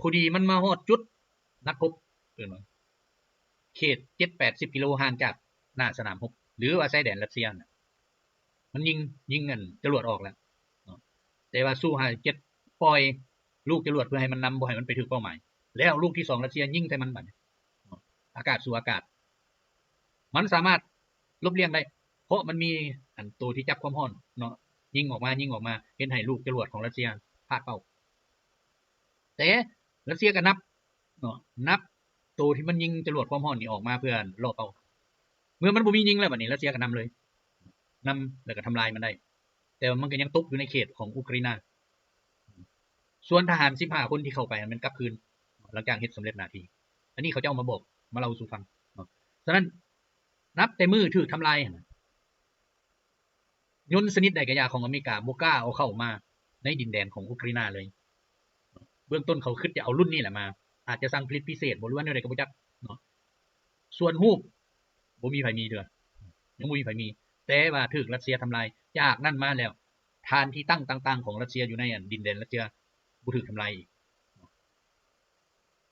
พอดีมันมาฮอดจุดนัดพบเขต 7-80 กิโลห่างจากหน้าสนามรบหรือว่าชายแดนรัสเซียมันยิงกันจรวดออกแล้วแต่ว่าสู้57ปล่อยลูกจรวดเพื่อให้มันนำบ่ให้มันไปถึงเป้าหมายแล้วลูกที่2รัสเซียยิงใส่มันบัดอากาศสู่อากาศมันสามารถลบเลียงได้เพราะมันมีอันตัวที่จับความร้อนเนาะยิงออกมาเห็นให้ลูกจรวดของรัสเซียพลาดเป้าแต่รัสเซียก็นับเนาะนับตัวที่มันยิงจรวดความร้อนนี่ออกมาเพื่อล่อเป้าเมื่อมันบ่มียิงแล้วบัดนี้รัสเซียก็นำเลยนำแล้วก็ทำลายมันได้แต่มันก็ยังตกอยู่ในเขตของอุกราอินส่วนทหาร15คนที่เข้าไปมันกลับคืนหลังจากเฮ็ดสำเร็จหน้าที่อันนี้เขาจะเอามาบอกมาเล่าสู่ฟังฉะนั้นนับแต่มือถือทำลายยนต์ชนิดใดก็ยาของอเมริกาบ่กล้าเอาเข้ามาในดินแดนของอุกราอินเลยเบื้องต้นเขาคิดจะเอารุ่นนี้แหละมาอาจจะสั่งผลิตพิเศษบ่รู้ว่าแนวใดก็บ่จักเนาะส่วนฮูบบ่มีไผมีเด้อยังบ่มีไผมีแต่ว่าถูกรัสเซียทำลายจากนั้นมาแล้วฐานที่ตั้งต่างๆของรัสเซียอยู่ในดินแดนรัสเซียบ่ถูกทำลายอีก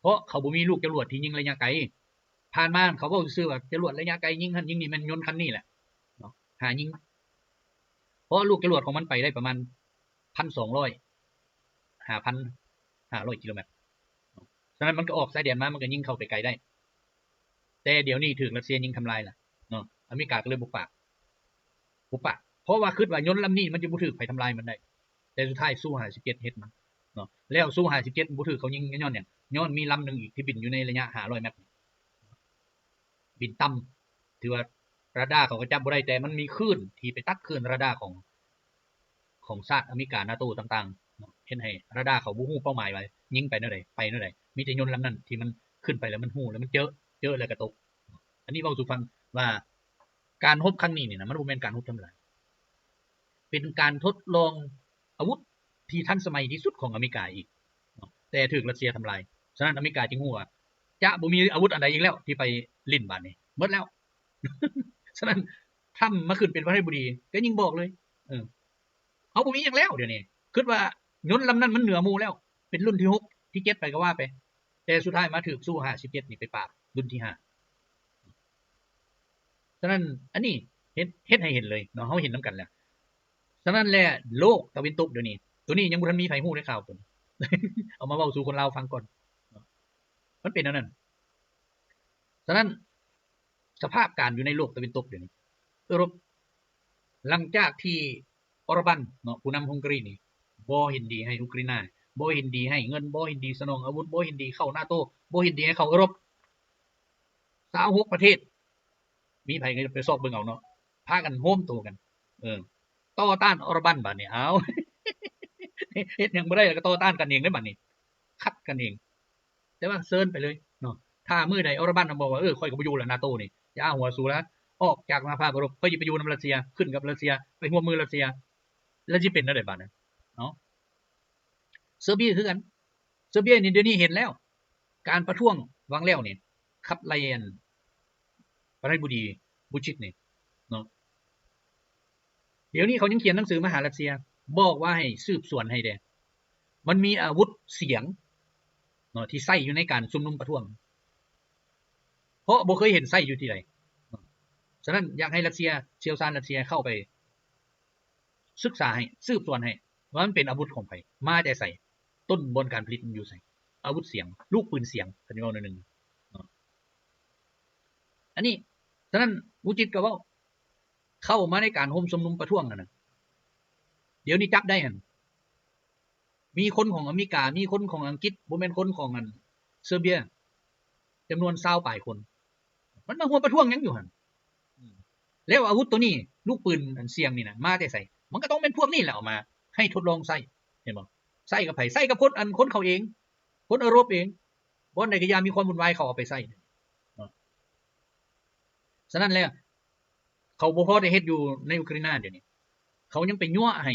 เพราะเขาบ่มีลูกจรวดที่ยิงระยะไกลผ่านมาเขาก็ซื่อว่าจรวดระยะไกลยิงหั่นยิงนี่มันยนต์คันนี้แหละเนาะหายิงเพราะลูกจรวดของมันไปได้ประมาณ 1,200 5,500 กิโลเมตรฉะนั้นมันก็ออกสายแดนมามันก็ยิงเข้าไปไกลได้แต่เดี๋ยวนี้ถูกรัสเซียยิงทำลายล่ะเนาะอเมริกาก็เลยบุกปากเพราะว่าคิดว่ายนต์ลำนี้มันจะบ่ถูกไปทำลายมันได้แต่สุดท้ายสู้57เฮ็ดมันเนาะแล้วสู้57บ่ถูกเขายิงย้อนหยังย้อนมีลำนึงอีกที่บินอยู่ในระยะ500เมตรบินต่ำถือว่าราดาร์เขาก็จับบ่ได้แต่มันมีคลื่นที่ไปตัดคลื่นราดาร์ของชาติอเมริกา NATO ต่างๆเนาะเห็นให้ราดาร์เขาบ่ฮู้เป้าหมายไว้ยิงไปแนวใดไปแนวใดมีแต่ยนต์ลำนั้นที่มันขึ้นไปแล้วมันฮู้แล้วมันเจอแล้วก็ตกอันนี้เว้าสู่ฟังว่าการรบครั้งนี้นี่นะมันบ่แม่นการรบธรรมดาเป็นการทดลองอาวุธที่ทันสมัยที่สุดของอเมริกาอีกแต่ถูกรัสเซียทำลายฉะนั้นอเมริกาจึงฮู้ว่าจะบ่มีอาวุธอันใดอีกแล้วที่ไปลิ้นบาดนี้หมดแล้ว ฉะนั้นทำมาขึ้นเป็นประธานาธิบดีก็ยิ่งบอกเลยเขาบ่มีหยังแล้วเดี๋ยวนี้คิดว่ายนต์ลำนั้นมันเหนือหมู่แล้วเป็นรุ่นที่6ที่7ไปก็ว่าไปแต่สุดท้ายมาถูกสู้57นี่ไปปราบรุ่นที่5ฉะนั้นอันนี้เฮ็ดให้เห็นเลยเนาะเฮาเห็นนํกันแล้วฉะนั้นแหละโลกตะวันตกเดี๋ยวนี้ตัวนี้ยังบ่ทันมีไผฮู้ได้ข่าวตัว เอามาเว้าสู่คนลาวฟังก่อนมันเป็นอันนั้นฉะนั้นสภาพการอยู่ในโลกตะวันตกเดี๋ยวนี้ยุโรปหลังจากที่ออร์บันเนาะผู้นำฮังการีนี่บ่เห็นดีให้อุกราอินบ่เห็นดีให้เงินบ่เห็นดีสนองอาวุธบ่เห็นดีเข้า NATO บ่เห็นดีให้เข้ายุโรป26ประเทศมีไผก็ไปซอกเบิ่งเอาเนาะพากันโฮมโตกันต่อต้านออร์บันบัดนี้เอา เฮ็ดหยังบ่ได้แล้วก็ต่อต้านกันเองได้บัดนี้คัดกันเองแต่ว่าเซิร์นไปเลยเนาะถ้ามื้อใดออร์บันบอกว่าข้อยก็บ่อยู่แล้ว NATO นี่อย่าหัวสู้แล้วออกจากมาภาคยุโรปค่อยสิไปอยู่นำรัสเซียขึ้นกับรัสเซียไปร่วมมือรัสเซียแล้วสิเป็นจังได๋บัดนั้นเนาะเซอร์เบียคือกันเซอร์เบียนี่เดี๋ยวนี้เห็นแล้วการประท้วงวังแล้วนี่ขับไล่ประธานาธิบดีบูชิตนี่เนาะเดี๋ยวนี้เขายังเขียนหนังสือมาหารัสเซียบอกว่าให้สืบสวนให้แดมันมีอาวุธเสียงเนาะที่ใช้อยู่ในการชุมนุมประท้วงเพราะบ่เคยเห็นใช้อยู่ที่ใดฉะนั้นอยากให้รัสเซียเชี่ยวชาญรัสเซียเข้าไปศึกษาให้สืบสวนให้ว่ามันเป็นอาวุธของไผมาแต่ไสต้นบนการผลิตมันอยู่ไสอาวุธเสียงลูกปืนเสียงคันว่านึงอันนี้ฉะนั้นบูจิตก็เว้าเข้ามาในการโฮมชุมนุมประท้วงนั่นน่ะเดี๋ยวนี้จับได้หั่นมีคนของอเมริกามีคนของอังกฤษบ่แม่นคนของเซอร์เบียจำนวน20ปลายคนมันมาร่วมประท้วงหยังอยู่หั่นแล้วอาวุธตัวนี้ลูกปืนอันเสียงนี่น่ะมาแต่ไส มันก็ต้องเป็นพวกนี้แหละออกมาให้ทดลองใส่เห็นบ่ใส่กับไผใส่กับคนเขาเองคนยุโรปเองบ่ในกะยามีความวุ่นวายเขาเอาไปใส่ฉะนั้นแล้วเขาบ่พอได้เฮ็ดอยู่ในอุกราเดี๋ยวนี้เขายังไปยั่วให้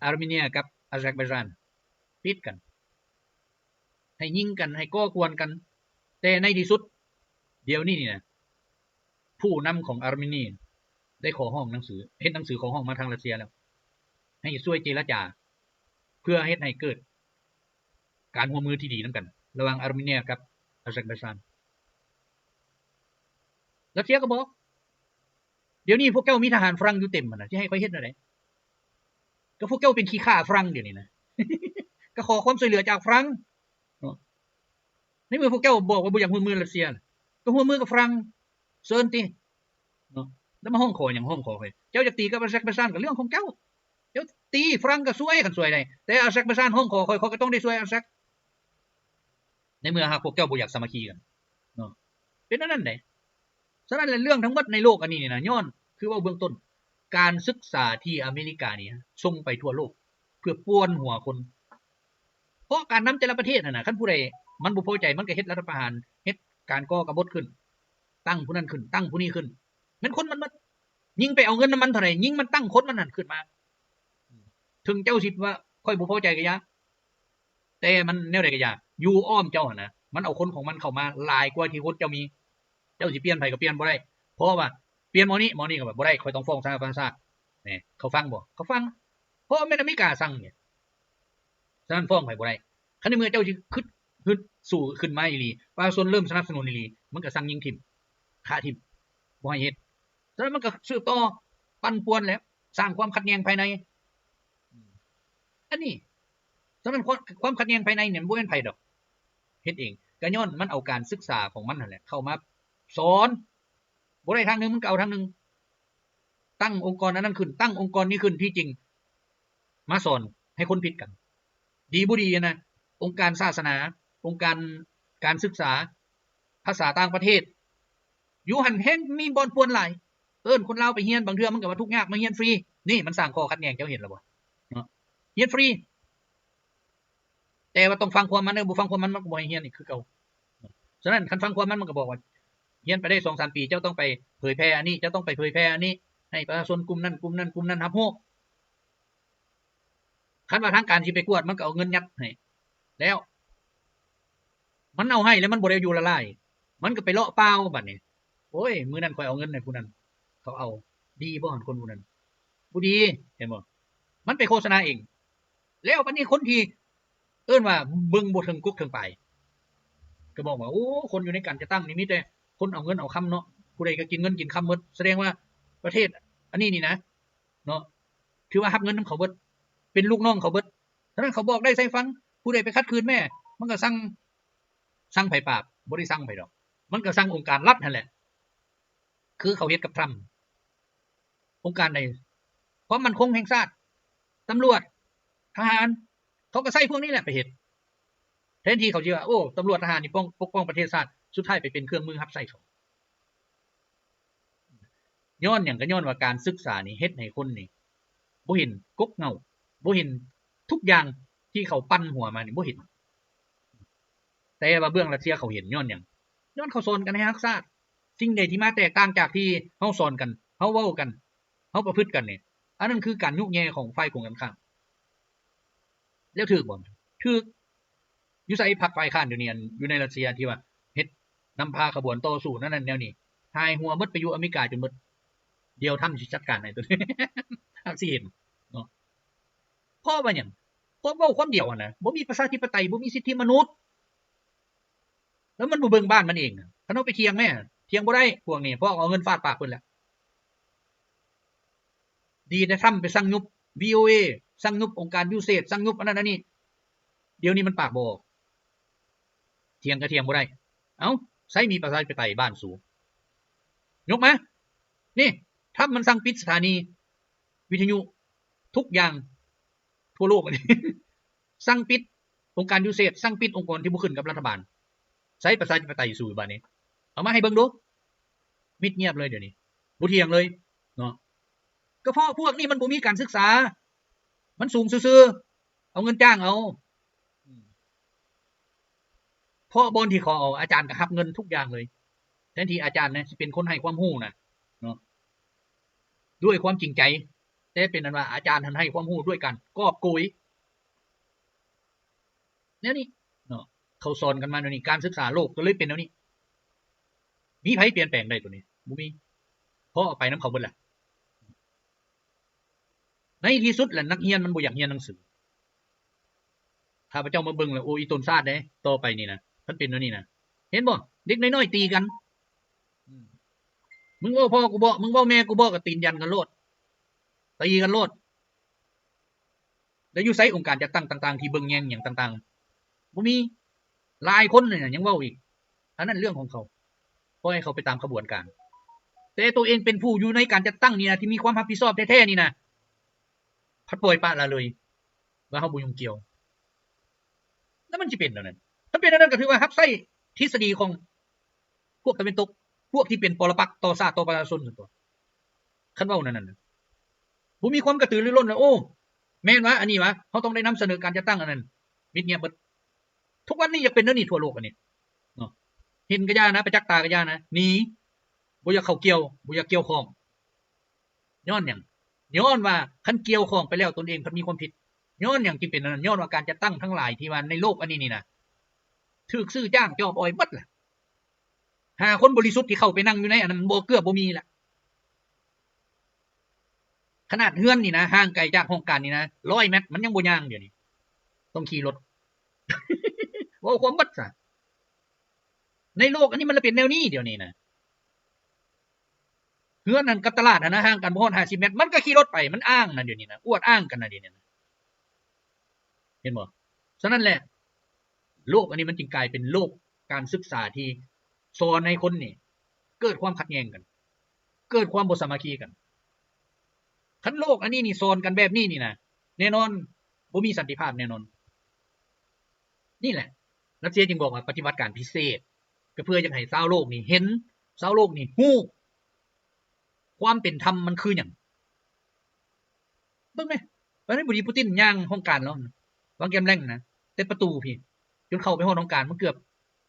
อาร์เมเนียกับอาเซอร์ไบจานติดกันให้ยิงกันให้ก่อกวนกันแต่ในที่สุดเดี๋ยวนี้นี่นะผู้นำของอาร์เมเนียได้ขอห้องหนังสือเฮ็ดหนังสือขอห้องมาทางรัสเซียแล้วให้ช่วยเจรจาเพื่อเฮ็ดให้เกิดการร่วมมือที่ดีนํกันระหว่างอาร์เมเนียกับอาเซอร์ไบจานรัสเซียก็บอกเดี๋ยวนี้พวกเจ้ามีทหารฝรั่งอยู่เต็มน่ะสิให้ค่อยเฮ็ดจังได๋ก็พวกเจ้าเป็นขี้ข้าฝรั่งเดี๋ยวนี้นะ ก็ขอความช่วยเหลือจากฝรั่งในเมื่อพวกเจ้าบอกว่าบ่อยากร่วมมือรัสเซียก็ร่วมมือกับฝรั่งเชิญติเนาะแล้วมาห้องขอหยังห้องขอไปเจ้าจะตีกับอาเซอร์ไบจานก็เรื่องของเจ้าเจ้าตีฝรั่งก็ช่วยกันช่วยได้แต่อาเซอร์ไบจานห้องขอค่อยก็ต้องได้ช่วยอาเซอร์ในเมื่อหากพวกเจ้าบ่อยากสามัคคีกันเนาะเป็นอันนั้นได้ฉะนั้นเรื่องทั้งหมดในโลกอันนี้นี่นะย้อนคือว่าเบื้องต้นการศึกษาที่อเมริกานี่ส่งไปทั่วโลกเพื่อป่วนหัวคนเพราะการนำแต่ละประเทศน่ะนะคันผู้ใดมันบ่พอใจมันก็เฮ็ดรัฐประหารเฮ็ดการก่อกบฏขึ้นตั้งผู้นั้นขึ้นตั้งผู้นี้ขึ้นแม่นคนมันยิงไปเอาเงินน้ำมันเท่าไหร่ยิงมันตั้งคนมันนั่นขึ้นมาถึงเจ้าสิว่าค่อยบ่พอใจก็ยาแต่มันแนวใดก็ยาอยู่อ้อมเจ้าหั่นนะมันเอาคนของมันเข้ามาหลายกว่าที่คนเจ้ามีเจ้าสิเปลี่ยนไผก็เปลี่ยนบ่ได้เพราะว่าเปลี่ยนหมอนี้ก็แบบบ่ได้ค่อยต้องฟ้องสาธารณชาตินี่เขาฟังบ่เขาฟังเพราะแม่นอเมริกาสั่งเนี่ยฉะนั้นฟ้องไผบ่ได้คันในเมื่อเจ้าสิฮึดสู้ขึ้นมาอีหลีประชาชนเริ่มสนับสนุนอีหลีมันก็สั่งยิงทิ่มฆ่าทิ่มบ่ให้เฮ็ดฉะนั้นมันก็สืบต่อปั่นป่วนแล้วสร้างความขัดแย้งภายในอันนี้ฉะนั้นความขัดแย้งภายในเนี่ยบ่แม่นไผดอกเฮ็ดเองก็ย้อนมันเอาการศึกษาของมันนั่นแหละเข้ามาสอนบ่ได้ทางนึงมันก็เอาทางนึงตั้งองค์กรอันนั้นขึ้นตั้งองค์กรนี้ขึ้นที่จริงมาสอนให้คนผิดกันดีบ่ดีนะองค์การศาสนาองค์การศึกษาภาษาต่างประเทศอยู่หันแฮงมีบ่อนป่วนหลายเอิ้นคนลาวไปเรียนบางเทื่อมันก็ว่าทุกข์ยากมาเรียนฟรีนี่มันสร้างข้อขัดแย้งเจ้าเห็นแล้วบ่เนาะเรียนฟรีแต่ว่าต้องฟังความมันบ่ฟังความมันก็บ่ให้เรียนอีกคือเก่าฉะนั้นคันฟังความมันก็บอกว่าเรียนไปได้ 2-3 ปีเจ้าต้องไปเผยแพร่อันนี้เจ้าต้องไปเผยแพร่อันนี้ให้ประชาชนกลุ่มนั้นรับรู้คันว่าทางการสิไปกวดมันก็เอาเงินยัดให้แล้วมันเอาให้แล้วมันบ่ได้อยู่ละลายมันก็ไปเลาะเปล่าบัดนี้โอ้ยมื้อนั้นข่อยเอาเงินให้ผู้นั้นเขาเอาดีบ่หั่นคนผู้นั้นบ่ดีเห็นบ่มันไปโฆษณาเองแล้วบัดนี้คนที่เอิ้นว่าเบิ่งบ่ถึงกุกถึงปลายก็บอกว่าโอ้คนอยู่ในการจะตั้งนี่มีแต่คนเอาเงินเอาคำเนาะผู้ใดก็กินเงินกินคำหมดแสดงว่าประเทศอันนี้นี่นะเนาะถือว่ารับเงินนำเขาเบิดเป็นลูกน้องเขาเบิดฉะนั้นเขาบอกได้ใส่ฟังผู้ใดไปคัดคืนแม่มันก็สั่งไผปราบบ่ได้สั่งไผดอกมันก็สั่งองค์การรัฐนั่นแหละคือเขาเฮ็ดกับทรัมป์องค์การใดความมั่นคงแห่งชาติตำรวจทหารเขาก็ใช้พวกนี้แหละไปเฮ็ดแทนที่เขาสิว่าโอ้ตำรวจทหารนี่ปกป้องประเทศชาติสุดท้ายไปเป็นเครื่องมือรับใช้เขาย้อนหยังก็ย้อนว่าการศึกษานี่เฮ็ดให้คนนี่บ่เห็นกกเงาบ่เห็นทุกอย่างที่เขาปั้นหัวมานี่บ่เห็นแต่ว่าเบื้องรัสเซียเขาเห็นย้อนหยังย้อนเขาสอนกันให้รักษาสิ่งใดที่มาแตกต่างจากที่เฮาสอนกันเฮาเว้ากันเฮาประพฤติกันนี่อันนั้นคือการยุแย่ของฝ่ายตรงกันข้ามแล้วถูกบ่ถูกอยู่ไสพรรคฝ่ายค้านเดี๋ยวนี้อยู่ในรัสเซียที่ว่าเฮ็ดนำพาขบวนต่อสู้นั่นแนวนี้หายหัวหมดไปอยู่อเมริกาจนหมดเดี๋ยวทำสิจัดการให้ตัวนี้ทักสิเห็นเนาะเพราะว่าหยังเพราะเว้าความเดียวอ่ะนะบ่มีประชาธิปไตยบ่มีสิทธิมนุษย์แล้วมันบ่เบิ่งบ้านมันเองคันเฮาไปเถียงแม่เถียงบ่ได้พวกนี้เพราะเอาเงินฟาดปากเพิ่นแหละดีแต่ทำไปสั่งยุบ VOA สั่งยุบองค์การยูเซตสั่งยุบอันนั้นอันนี้เดี๋ยวนี้มันปากบ่เถียงก็เถียงบ่ได้เอ้าไสมีประชาธิปไตยบ้านสูยกมานี่ถ้ามันสั่งปิดสถานีวิทยุทุกอย่างทั่วโลกอันนี้ สั่งปิดองค์การยูเซตสั่งปิดองค์กรที่บ่ขึ้นกับรัฐบาลใช้ประชาธิปไตยสู่บัดนี้เอามาให้เบิ่งดูมิดเงียบเลยเดี๋ยวนี้บ่เถียงเลยเนาะ ก็เพราะพวกนี้มันบ่มีการศึกษามันสูงซื่อๆเอาเงินจ้างเอาเพราะบนที่ขอเอาอาจารย์ก็รับเงินทุกอย่างเลยแทนที่อาจารย์เนี่ยสิเป็นคนให้ความรู้น่ะเนาะด้วยความจริงใจแต่เป็นนั้นว่าอาจารย์ท่านให้ความรู้ด้วยกันกอบโกยแนวนี้เนาะเขาสอนกันมาแนวนี้การศึกษาโลกก็เลยเป็นแนวนี้มีไผเปลี่ยนแปลงได้ตัวนี้บ่มีเพราะเอาไปนำเขาเบิดแหละในที่สุดแหละนักเรียนมันบ่อยากเรียนหนังสือถ้าพระเจ้ามาเบิ่งแล้วโอ้อีต้นซาดเด้ต่อไปนี่นะมันเป็นแนวนี้นะเห็นบ่เด็กน้อยๆตีกันมึงเว้าพ่อกูบ่มึงเว้าแม่กูบ่ก็ตีนยันกันโลดตีกันโลดแล้วอยู่ไสองค์การจัดตั้งต่างๆที่เบิ่งแยงหยังต่างๆบ่มีหลายคนเนี่ยยังเว้าอีกอันนั้นเรื่องของเขาปล่อยให้เขาไปตามกระบวนการแต่ตัวเองเป็นผู้อยู่ในการจัดตั้งนี่นะที่มีความรับผิดชอบแท้ๆนี่นะพัดปล่อยปละละเลยว่าเฮาบ่ยุ่งเกี่ยวแล้วมันสิเป็นแล้วนั่นถ้าเป็นแล้วนั่นก็ถือว่ารับใช้ทฤษฎีของพวกตะวันตกพวกที่เป็นปรปักษ์ต่อชาติต่อประชาชนซั่นตัวคันเว้านั่นน่ะบ่มีความกระตือรือร้นแล้วโอ้แม่นว่าอันนี้วะเฮาต้องได้นำเสนอการจัดตั้งอันนั้นมิดเงียบเบิดทุกวันนี้อยากเป็นแนวนี้ทั่วโลกอันนี้เนาะเห็นก็ย่านะประจักษ์ตาก็ย่านะหนีบ่อยากเข้าเกี่ยวบ่อยากเกี่ยวข้องย้อนหยังย้อนว่าคันเกี่ยวข้องไปแล้วตนเองเพิ่นมีความผิดย้อนหยังจึงเป็นนั้นย้อนว่าการจัดตั้งทั้งหลายที่ว่าในโลกอันนี้นี่นะถูกซื้อจ้างจอบอ้อยเบิดล่ะหาคนบริสุทธิ์ที่เข้าไปนั่งอยู่ในอันนั้นบ่เกือบบ่มีล่ะขนาดเฮือนนี่นะห่างไกลจากห้องการนี่นะ100 เมตรมันยังบ่ย่างเดี๋ยวนี้ต้องขี่รถ เว้าความเบิดซะในโลกอันนี้มันเป็นแนวนี้เดี๋ยวนี้นะเฮือนนั่นกับตลาดนะห่างกันบ่ฮอด50 เมตรมันก็ขี่รถไปมันอ้างนั่นเดี๋ยวนี้นะอวดอ้างกันน่ะเดี๋ยวนี้นะเห็นบ่ฉะนั้นแหละโลกอันนี้มันจึงกลายเป็นโลกการศึกษาที่สอนให้คนนี่เกิดความขัดแย้งกันเกิดความบ่สามัคคีกันคันโลกอันนี้นี่สอนกันแบบนี้นี่นะแน่นอนบ่มีสันติภาพแน่นอนนี่แหละรัสเซียจึงบอกว่าปฏิบัติการพิเศษก็เพื่อจะให้ชาวโลกนี่เห็นชาวโลกนี่ฮู้ความเป็นธรรมมันคือหยังเบิ่งแม่ตอนนี้บุรีปูตินย่างห้องการแล้ววางแกมแรงนะแต่ประตูพี่จนเข้าไปห้องห้องการมันเกือบ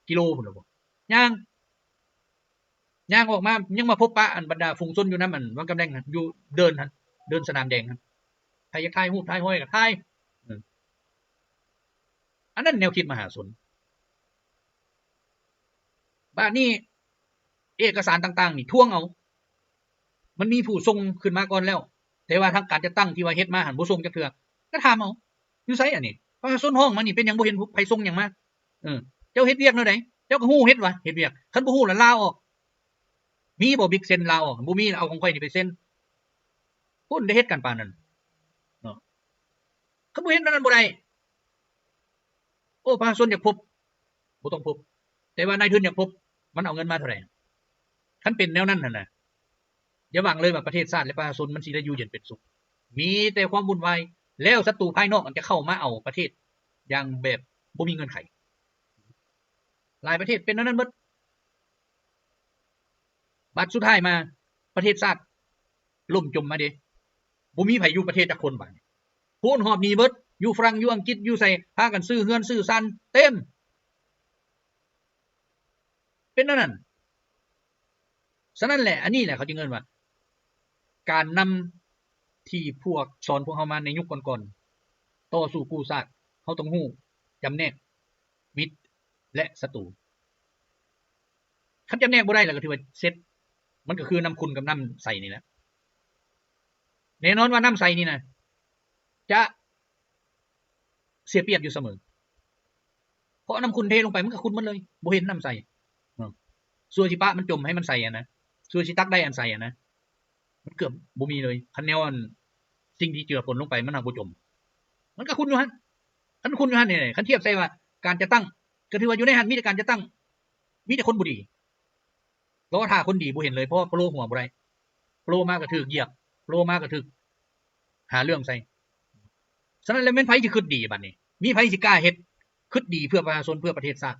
กิโลพุ่นแล้วบ่ย่างออกมายังมาพบปะอันบรรดาฝูงชนอยู่นำอันวางแกมแรงนะอยู่เดินหั่นเดินสนามแดงครับใครอยากถ่ายรูปถ่ายห้อยก็ถ่ายอันนั้นแนวคิดมหาชนบ้านนี้เอกสารต่างๆนี่ท่วงเอามันมีผู้ส่งขึ้นมาก่อนแล้วแต่ว่าทางการจะตั้งที่ว่าเฮ็ดมาหันบ่ส่งจักเทื่อก็ถามเอาอยู่ไสอันนี้ประชาชนห้องมันนี่เป็นหยังบ่เห็นไผส่งหยังมาเจ้าเฮ็ดเวียกแนวใดเจ้าก็ฮู้เฮ็ดวะเฮ็ดเวียกคันบ่ฮู้แล้วลาออกมีบ่บิ๊กเซ็นลาออกบ่มีเอาของข่อยนี่ไปเซ็นพุ่นได้เฮ็ดกันปานนั้นเนาะคันบ่เฮ็ดนั้นบ่ได้โอ้ประชาชนอยากพบบ่ต้องพบแต่ว่านายทุนอยากพบมันเอาเงินมาเท่าไหร่คันเป็นแนวนั้นน่ะอย่าหวังเลยว่าประเทศชาติและประชาชนมันสิได้อยู่เย็นเป็นสุขมีแต่ความวุ่นวายแล้วศัตรูภายนอกมันจะเข้ามาเอาประเทศอย่างแบบบ่มีเงื่อนไขหลายประเทศเป็นนั้นหมดบัดสุดท้ายมาประเทศชาติล่มจมมาเด้บ่มีไผอยู่ประเทศจักคนบัดโหนหอบหนีเบิดอยู่ฝรั่งอยู่อังกฤษอยู่ไสพากันซื้อเฮือนซื้อซันเต็มเป็นนั้นฉะนั้นแหละอันนี้แหละเขาจึงเอิ้นว่าการนำที่พวกสอนพวกเฮามาในยุคก่อนๆต่อสู้กู้ชาติเฮาต้องฮู้จำแนกมิตรและศัตรูคันจำแนกบ่ได้แล้วก็ถือว่าเสร็จมันก็คือน้ำคุณกับน้ำใสนี่แหละแน่นอนว่าน้ำใสนี่นะจะเสียเปรียบอยู่เสมอเพราะน้ำคุณเทลงไปมันก็คุณหมดเลยบ่เห็นน้ำใสส่วนสิปะมันจมให้มันใสนะส่วนสิตักได้อันใสนะมันเกือบบ่มีเลยคันแนวอันสิ่งที่เจือปนลงไปมันน่ะบ่จมมันก็คุณอยู่หั่นคันคุณอยู่หั่นนี่คันเทียบใส่ว่าการจะตั้งก็ถือว่าอยู่ในหั่นมีแต่การจะตั้งมีแต่คนบ่ดีเพราะว่าถ้าคนดีบ่เห็นเลยเพราะโปรหัวบ่ได้โปรมาก็ถูกเหยียบโปรมาก็ถูกหาเรื่องใส่ฉะนั้นแล้วแม่นไผสิคิดดีบัดนี้มีไผสิกล้าเฮ็ดคิดดีเพื่อประชาชนเพื่อประเทศชาติ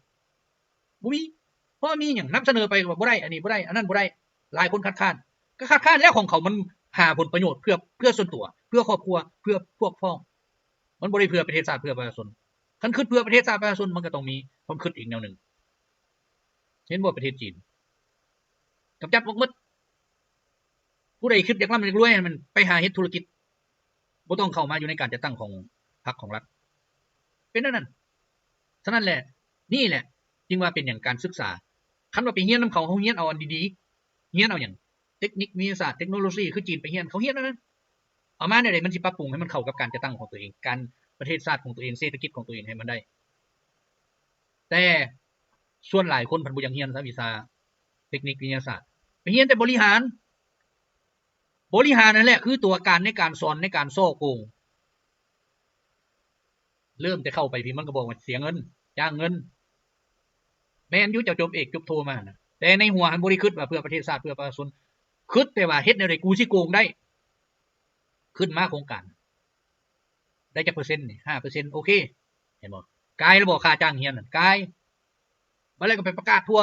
บ่มีเพราะมีหยังนำเสนอไปว่าบ่ได้อันนี้บ่ได้อันนั้นบ่ได้หลายคนคัดค้านก็คัดค้านแล้วของเขามัน หาผลประโยชน์เพื่อส่วนตัวเพื่อครอบครัวเพื่อพวกพ้องมันบ่ได้เพื่อประเทศชาติเพื่อประชาชนคันคิดเพื่อประเทศชาติประชาชนมันก็ต้องมีความคิดอีกแนวนึงเช่นว่าประเทศจีนกำจัดพวกมดผู้ใดคิดอยากร่ำอยากรวยมันไปหาเฮ็ดธุรกิจบ่ต้องเข้ามาอยู่ในการจัดตั้งของพรรคของรัฐเป็นนั่นฉะนั้นแหละนี่แหละจึงว่าเป็นอย่างการศึกษาคันว่าไปเรียนนำเขาเรียนเอาอันดีๆเรียนเอาอย่างเทคนิควิทยาศาสตร์เทคโนโลยีคือจีนไปเรียนเขาเรียนนั้นเอามาได้มันสิปรับปรุงให้มันเข้ากับการจัดตั้งของตัวเองการประเทศชาติของตัวเองเศรษฐกิจของตัวเองให้มันได้แต่ส่วนหลายคนเพิ่นบ่อยากเรียนวิชาเทคนิควิทยาศาสตร์ไปเรียนแต่บริหารนั่นแหละคือตัวการในการสอนในการซ่อโกงเริ่มจะเข้าไปพี่มันก็บอกว่าเสียเงินจ้างเงินแม่นอยู่จะจบเอกจบโทมานะแต่ในหัวหันบ่ได้คิดว่าเพื่อประเทศชาติเพื่อประชาชนคิดแต่ว่าเฮ็ดแนวใดกูสิโกงได้ขึ้นมาโครงการได้จักเปอร์เซ็นต์นี่ 5% โอเคเห็นบ่กายแล้วบ่ค่าจ้างเรียนนั่นกายบ่แล้วก็ไปประกาศทั่ว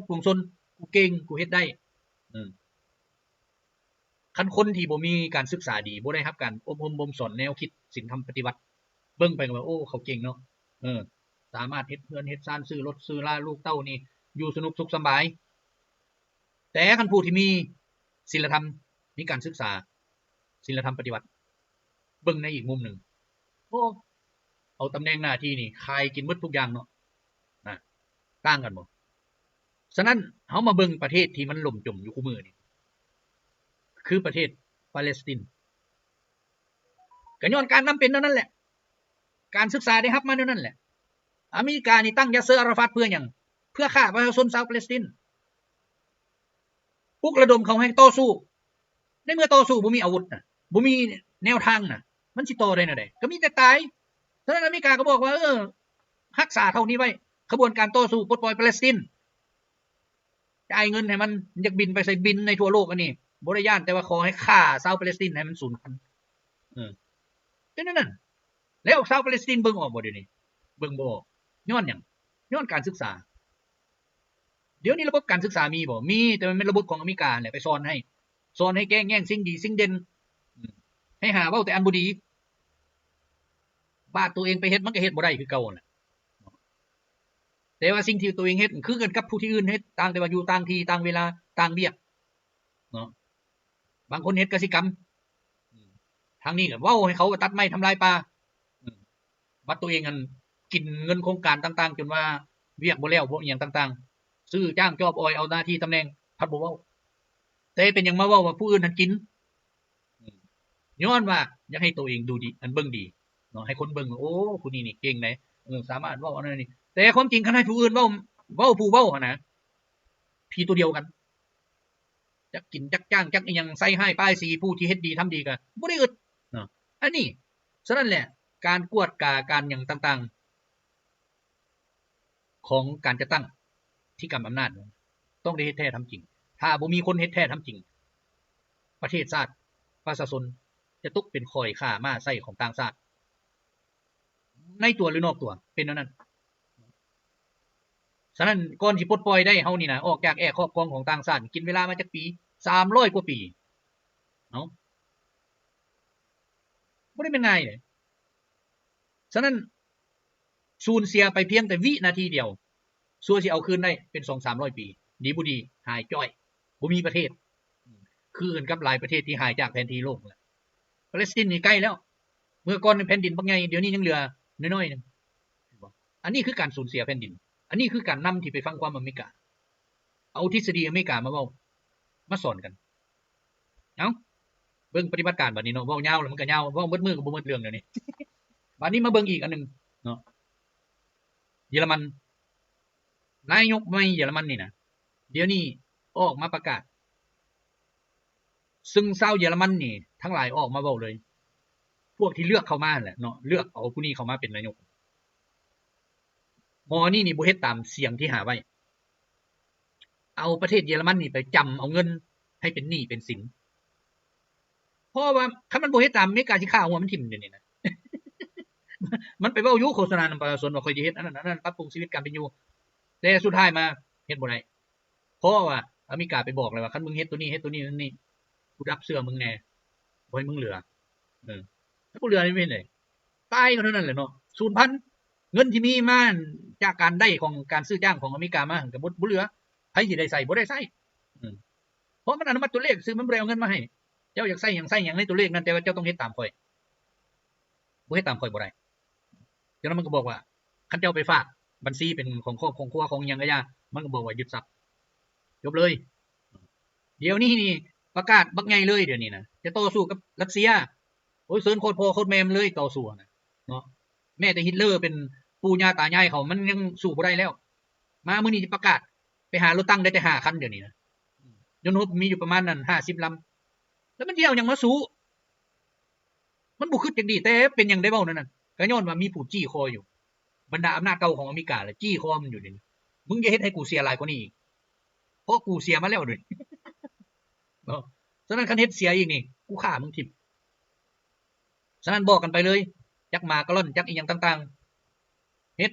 ปวงชนกูเก่งกูเฮ็ดได้คันคนที่บ่มีการศึกษาดีบ่ได้รับการอบรมบ่มสอนแนวคิดศีลธรรมปฏิบัติเบิ่งไปก็ว่าโอ้เขาเก่งเนาะสามารถเฮ็ดเรือนเฮ็ดซ่านซื้อรถซื้อลาลูกเต้านี่อยู่สนุกสุขสบายแต่คันผู้ที่มีศีลธรรมมีการศึกษาศีลธรรมปฏิบัติเบิ่งในอีกมุมหนึ่งโอ้เอาตำแหน่งหน้าที่นี่คายกินหมดทุกอย่างเนาะนะต่างกันบ่ฉะนั้นเฮามาเบิ่งประเทศที่มันล่มจมอยู่คู่มือนี่คือประเทศปาเลสไตน์ก็ย้อนการนำเป็นนั่นแหละการศึกษาได้รับมานั่นแหละอเมริกานี่ตั้งยาเสออาราฟัตเพื่อหยังเพื่อฆ่าประชาชนชาวปาเลสไตน์ปลุกระดมเขาให้ต่อสู้ในเมื่อต่อสู้บ่มีอาวุธน่ะบ่มีแนวทางน่ะมันสิต่อได้แนวใดก็มีแต่ตายฉะนั้นอเมริกาก็บอกว่ารักษาเท่านี้ไว้ขบวนการต่อสู้ปลดปล่อยปาเลสไตน์จ่ายเงินให้มันอยากบินไปใส่บินในทั่วโลกอันนี้บ่ได้ย่านแต่ว่าขอให้ฆ่าชาวปาเลสไตน์ให้มันสูญพันธุ์เป็นนั่นแล้วชาวปาเลสไตน์เบิ่งออกบ่เดี๋ยวนี้เบิ่งบ่ออกย้อนหยังย้อนการศึกษาเดี๋ยวนี้ระบบการศึกษามีบ่มีแต่มันเป็นระบบของอเมริกาแหละไปสอนให้แก้งแย่งสิ่งดีสิ่งเด่นให้หาเว้าแต่อันบ่ดีบาดตัวเองไปเฮ็ดมันก็เฮ็ดบ่ได้คือเก่าน่ะแต่ว่าสิ่งที่ตัวเองเฮ็ดคือกันกับผู้ที่อื่นเฮ็ดต่างแต่ว่าอยู่ต่างที่ต่างเวลาต่างเวียกเนาะบางคนเฮ็ดกสิกรรมทางนี้ก็เว้าให้เขาตัดไม้ทำลายป่าบัดตัวเองอันกินเงินโครงการต่างๆจนว่าเวียกบ่แล้วบ่อีหยังต่างๆซื้อจ้างจอบออยเอาหน้าที่ตำแหน่งพัดบ่เว้าแต่เป็นหยังมาเว้าว่าผู้อื่นนั้นกินย้อนว่าอยากให้ตัวเองดูดีอันเบิ่งดีเนาะให้คนเบิ่งโอ้ผู้นี้นี่เก่งได้สามารถเว้าอันนั้นนี่แต่ความจริงคันให้ผู้อื่นเว้าผู้เว้าหั่นนะพี่ตัวเดียวกันจักกินจักจ้างจักอีหยังใส่ให้ป้ายสีผู้ที่เฮ็ดดีทำดีก็บ่ได้อึดเนาะอันนี้ฉะนั้นแหละการกวดกาการหยังต่างๆของการจัดตั้งที่กำอำนาจต้องได้เฮ็ดแท้ทำจริงถ้าบ่มีคนเฮ็ดแท้ทำจริงประเทศชาติประชาชนจะตกเป็นข่อยข่ามาใส่ของต่างชาติในตัวหรือนอกตัวเป็นนั้นฉะนั้นก่อนสิปลดปล่อยได้เฮานี่นะออกจากแอกครอบครองของต่างชาติกินเวลามาจักปี300กว่าปีเนาะบ่ได้เป็นง่ายเลยฉะนั้นสูญเสียไปเพียงแต่วินาทีเดียวซัวสิเอาคืนได้เป็น 2-300 ปีดีบ่ดีหายจ้อยบ่มีประเทศคือกันกับหลายประเทศที่หายจากแผนที่โลกแล้วปาเลสไตน์นี่ใกล้แล้วเมื่อก่อนแผ่นดินบักใหญ่เดี๋ยวนี้ยังเหลือน้อยๆนึงอันนี้คือการสูญเสียแผ่นดินอันนี้คือการนำที่ไปฟังความอเมริกาเอาทฤษฎีอเมริกามาเว้ามาสอนกันเอ้าเบิ่งปฏิบัติการบัดนี้เนาะเว้ายาวแล้วมันก็ยาวเว้าเบิดมื้อก็บ่หมดเรื่องเดี๋ยวนี้บัดนี้มาเบิ่งอีกอันนึงเนาะเยอรมันนายกใหม่เยอรมันนี่นะเดี๋ยวนี้ออกมาประกาศซึ่งชาวเยอรมันนี่ทั้งหลายออกมาเว้าเลยพวกที่เลือกเข้ามาแหละเนาะเลือกเอาผู้นี้เข้ามาเป็นนายกหมอนี่บ่เฮ็ดตามเสียงที่หาไว้เอาประเทศเยอรมันนี่ไปจำเอาเงินให้เป็นหนี้เป็นสินเพราะว่าคันมันบ่เฮ็ดตามอเมริกาสิฆ่าหัวมันทิ่มเดี๋ยวนี้นะมันไปเว้าอยู่โฆษณานำประชาชนว่าค่อยสิเฮ็ดอันนั้นปรับปรุงชีวิตการเป็นอยู่แต่สุดท้ายมาเฮ็ดบ่ได้เพราะว่าอเมริกาไปบอกเลยว่าคันมึงเฮ็ดตัวนี้เฮ็ดตัวนี้นั่นนี่ กูรับเสื้อมึงแน่บ่ให้มึงเหลือถ้ากูเหลือนี่ไม่เลยตายก็เท่านั้นแหละเนาะ0,000เงินที่มีมาจากการได้ของการซื้อจ้างของอเมริกามาก็บ่เหลือใครสิได้ใส่บ่ได้ใส่เพราะมันอนุมัติตัวเลขซื้อมันบ่ได้เอาเงินมาให้เจ้าอยากใส่หยังในตัวเลขนั้นแต่ว่าเจ้าต้องเฮ็ดตามข่อยบ่เฮ็ดตามข่อยบ่ได้ฉะนั้นมันก็บอกว่าคันเจ้าไปฝากบัญชีเป็นของครอบของครัวของหยังก็อย่ามันก็บอกว่ายึดทรัพย์จบเลยเดี๋ยวนี้นี่ประกาศบักใหญ่เลยเดี๋ยวนี้นะจะต่อสู้กับรัสเซียโอ้ยเซิร์นโคตรพ่อโคตรแม่มันเลยต่อสู้นะเนาะแม้แต่ฮิตเลอร์เป็นปู่ย่าตายายเขามันยังสู้บ่ได้แล้วมามื้อนี้สิประกาศไปหารถตั้งได้แต่5คันเดี๋ยวนี้นะยนต์รบมีอยู่ประมาณนั้น50ลำแล้วมันสิเอาหยังมาสู้มันบ่คิดจังดีแต่เป็นหยังได้เว้านั่นน่ะก็ย้อนว่ามีผู้จี้คออยู่บรรดาอำนาจเก่าของอเมริกาแหละจี้คอมันอยู่นี่มึงอย่าเฮ็ดให้กูเสียหลายกว่านี้อีกเพราะกูเสียมาแล้วด้วยเนาะฉะนั้นคันเฮ็ดเสียอีกนี่กูฆ่ามึงทิ่มฉะนั้นบอกกันไปเลยจักหมากะล่อนจักอีหยังต่างๆเฮ็ด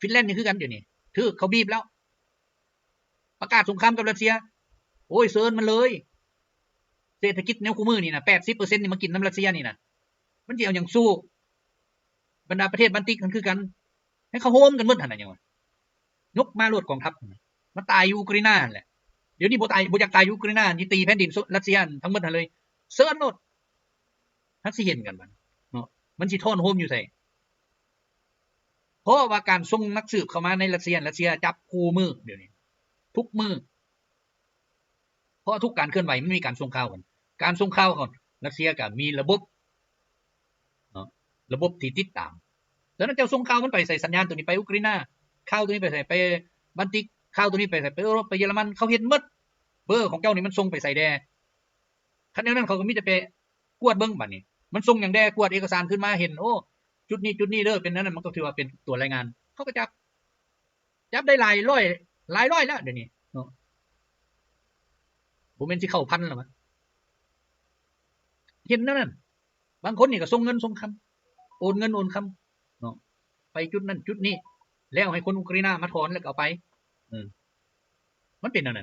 ฟินแลนด์นี่คือกันเดี๋ยวนี้ถือเขาบีบแล้วประกาศสงครามกับรัสเซียโอ้ยเซิร์นมันเลยเศรษฐกิจแนวคู่มือนี่นะ 80% นี่มากินน้ำรัสเซียนี่นะมันสิเอาหยังสู้บรรดาประเทศบัลติกมันคือกันให้เขาโฮมกันหมดหั่นน่ะหยังยกมาโลดกองทัพมาตายอยู่ยูเครนนั่นแหละเดี๋ยวนี้บ่ตายบ่อยากตายยูเครนที่ตีแผ่นดินรัสเซียทั้งหมดหั่นเลยเซิร์นโลดทักสิเห็นกันบัดเนาะมันสิทอนโฮมอยู่ไสเพราะว่าการส่งนักสืบเข้ามาในรัสเซียจับคู่มือเดี๋ยวนี้ทุกมือเพราะทุกการเคลื่อนไหวมันมีการส่งข่าวกันการส่งข่าวก่อนรัสเซียก็มีระบบเนาะระบบที่ติดตามแล้วนั้นเจ้าส่งข่าวมันไปใส่สัญญาณตัวนี้ไปยูเครนข่าวตัวนี้ไปใส่ไปบัลติกข่าวตัวนี้ไปใส่ไปยุโรปไปเยอรมันเขาเห็นหมดเบอร์ของเจ้านี่มันส่งไปใส่แดคันนั้นเขาก็มีแต่ไปกวดเบิ่งบัดนี้มันส่งอย่างแดกวดเอกสารขึ้นมาเห็นโอ้จุดนี้เด้อเป็นนั้นมันก็ถือว่าเป็นตัวรายงานเขาก็จับได้หลายร้อยแล้วเดี๋ยวนี้เนาะบ่แม่นสิเข้าพันแล้วมั้ยเห็นนั่นบางคนนี่ก็ส่งเงินส่งคำโอนเงินโอนคำเนาะไปจุดนั้นจุดนี้แล้วให้คนยูเครนมาถอนแล้วก็เอาไปมันเป็นนั่น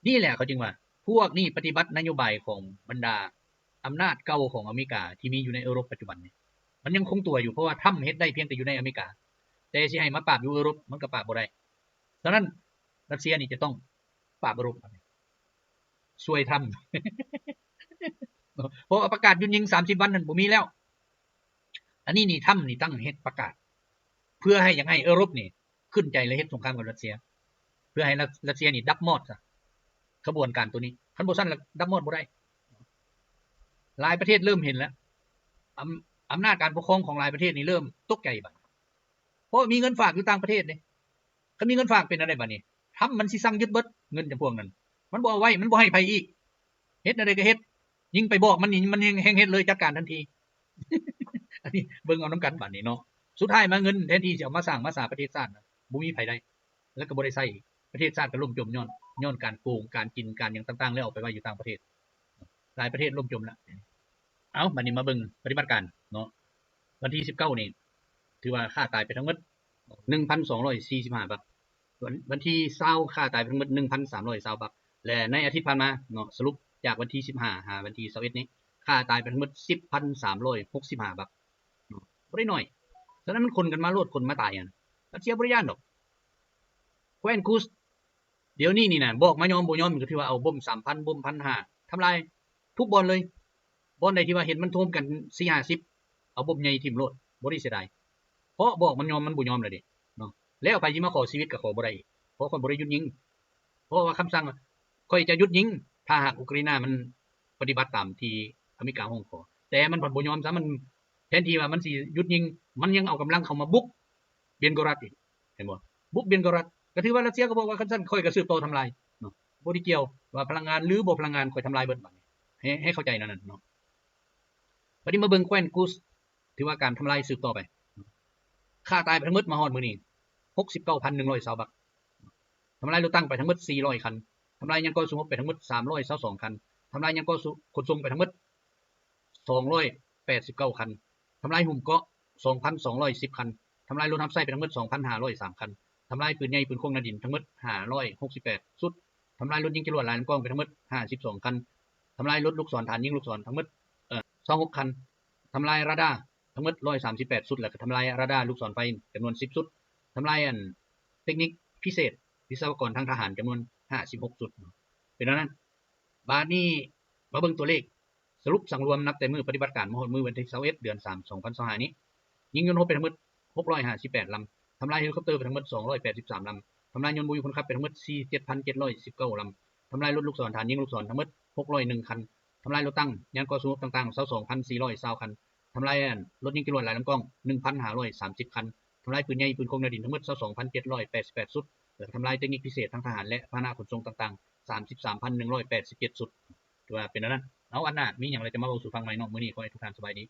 นี่แหละเขาจึงว่าพวกนี้ปฏิบัตินโยบายของบรรดาอำนาจเก่าของอเมริกาที่มีอยู่ในยุโรปปัจจุบันนี้มันยังคงตัวอยู่เพราะว่าทำเฮ็ดได้เพียงแต่อยู่ในอเมริกาแต่สิให้มาปราบอยู่ยุโรปมันก็ปราบบ่ได้ฉะนั้นรัสเซียนี่จะต้องปราบยุโรปช่วยทำเพราะประกาศหยุดยิง30วันนั้นบ่มีแล้วอันนี้นี่ทำนี่ตั้งเฮ็ดประกาศเพื่อให้ยังให้ยุโรปนี่ขึ้นใจและเฮ็ดสงครามกับรัสเซียเพื่อให้รัสเซียนี่ดับมอดซะขบวนการตัวนี้คันบ่ซั่นแล้วดับมอดบ่ได้หลายประเทศเริ่มเห็นแล้วอำนาจการปกครองของหลายประเทศนี่เริ่มตกใจบัดเพราะมีเงินฝากอยู่ต่างประเทศนี่คันมีเงินฝากเป็นอะไรบัดนี้ทำมันสิสั่งยึดเบิดเงินจำพวกนั้นมันบ่เอาไว้มันบ่ให้ไผอีกเฮ็ดอะไรก็เฮ็ดยิงไปบอกมันนี่มันแฮงเฮ็ดเลยจัดการทันที อันนี้เบิ่งเอานำกันบัดนี้เนาะสุดท้ายมาเงินแทนที่จะเอามาสร้างมาสาประเทศชาติบ่มีไผได้แล้วก็บ่ได้ใช้ประเทศชาติก็ล่มจมย้อนการโกงการกินการหยังต่างๆแล้วเอาไปไว้อยู่ต่างประเทศหลายประเทศล่มจมแล้วเอาบัดนี้มาเบิ่งปฏิบัติการเนาะวันที่19นี่ถือว่าฆ่าตายไปทั้งหมด 1,245 บาทวันที่20ฆ่าตายไปทั้งหมด 1,320 บาทและในอาทิตย์ผ่านมาเนาะสรุปจากวันที่15หาวันที่21นี้ฆ่าตายไปทั้งหมด 10,365 บาทเนาะบ่ได้น้อยฉะนั้นมันคนกันมาโลดคนมาตายรัสเซียบ่ได้ย่านดอกแคว้นกูสเดี๋ยวนี้นี่น่ะบอกมายอมบ่ยอมก็ถือว่าเอาบ่ม 3,000 บ่ม 1,500 ทำลายทุกบ่อนเลยบ่อนใดที่ว่าเห็นมันท่วมกัน 4-50 เอาบ่มใหญ่ทิ่มโลดบ่ได้เสียดายเพราะบอกมันยอมมันบ่ยอมแล้วเด้เนาะแล้วไปสิมาขอชีวิตก็ขอบ่ได้เพราะคนบ่ได้หยุดยิงเพราะว่าคำสั่งค่อยจะหยุดยิงถ้าหากอุกรามันปฏิบัติตามที่อเมริการ้องขอแต่มันบ่ยอมซะมันแทนที่ว่ามันสิหยุดยิงมันยังเอากำลังเข้ามาบุกเบียนกอรัดอีกเห็นบ่บุกเบียนกอรัดก็ถือว่ารัสเซียก็บอกว่าคันซั่นค่อยก็สืบต่อทำลายเนาะบ่ได้เกี่ยวว่าพลังงานหรือบ่พลังงานค่อยทำลายเบิดบัดนี้ให้เข้าใจนั่นเนาะบัดนี้มาเบิ่งแคว้นกูสถือว่าการทำลายสืบต่อไปฆ่าตายไปทั้งหมดมาฮอดมื้อนี้ 69,120 บาททำลายรถตั้งไปทั้งหมด400คันทำลายยังก่อสงบไปทั้งหมด322คันทำลายยังก่อขนส่งไปทั้งหมด289คันทำลายหุ่มเกาะ 2,210 คันทำลายรถทับไส้ไปทั้งหมด 2,503 คันทำลายปืนใหญ่ปืนโค้งนาดินทั้งหมด568สุดทำลายรถยิงจรวดหลายลำกล้องไปทั้งหมด52คันท ำลายรถลูกศรฐานยิงลูกศรทั้งหมด26คันทำลายราดาร์ทั้งหมด138ชุดแล้วก็ทำลายราดาร์ลูกศรไฟจำนวน10ชุดทำลายเทคนิคพิเศษวิศวกรทางทหารจำนวน56ชุดเป็นนั้นบาดนี้มาเบิ่งตัวเลขสรุปสังรวมนับแต่มือปฏิบัติการมหมือวันที่21เดือน3 2025นี้ยิงยนต์รบไปทั้งหมด658ลำทำลายเฮลิคอปเตอร์ไปทั้งหมด283ลำทำลายยนต์บุยคนขับไปทั้งหมด47,719ลำทำลายรถลูกศรฐานยิงลูกศรทั้งหมด601คันทำลายรถตั้งยานก่อสู้ต่างๆ22,420คันทำลายรถยิงจรวดหลายลำกล้อง 1,530 คันทำลายปืนใหญ่ปืนคงในดินทั้งหมด22,788ชุดและทำลายเทคนิคพิเศษทางทหารและพาหนะขนส่งต่างๆ 33,187ชุดถือว่าเป็นนั้นเอาอันหน้ามีอย่างไรจะมาเล่าสู่ฟังใหม่เนาะมื้อนี้ขอให้ทุกท่านสบายดี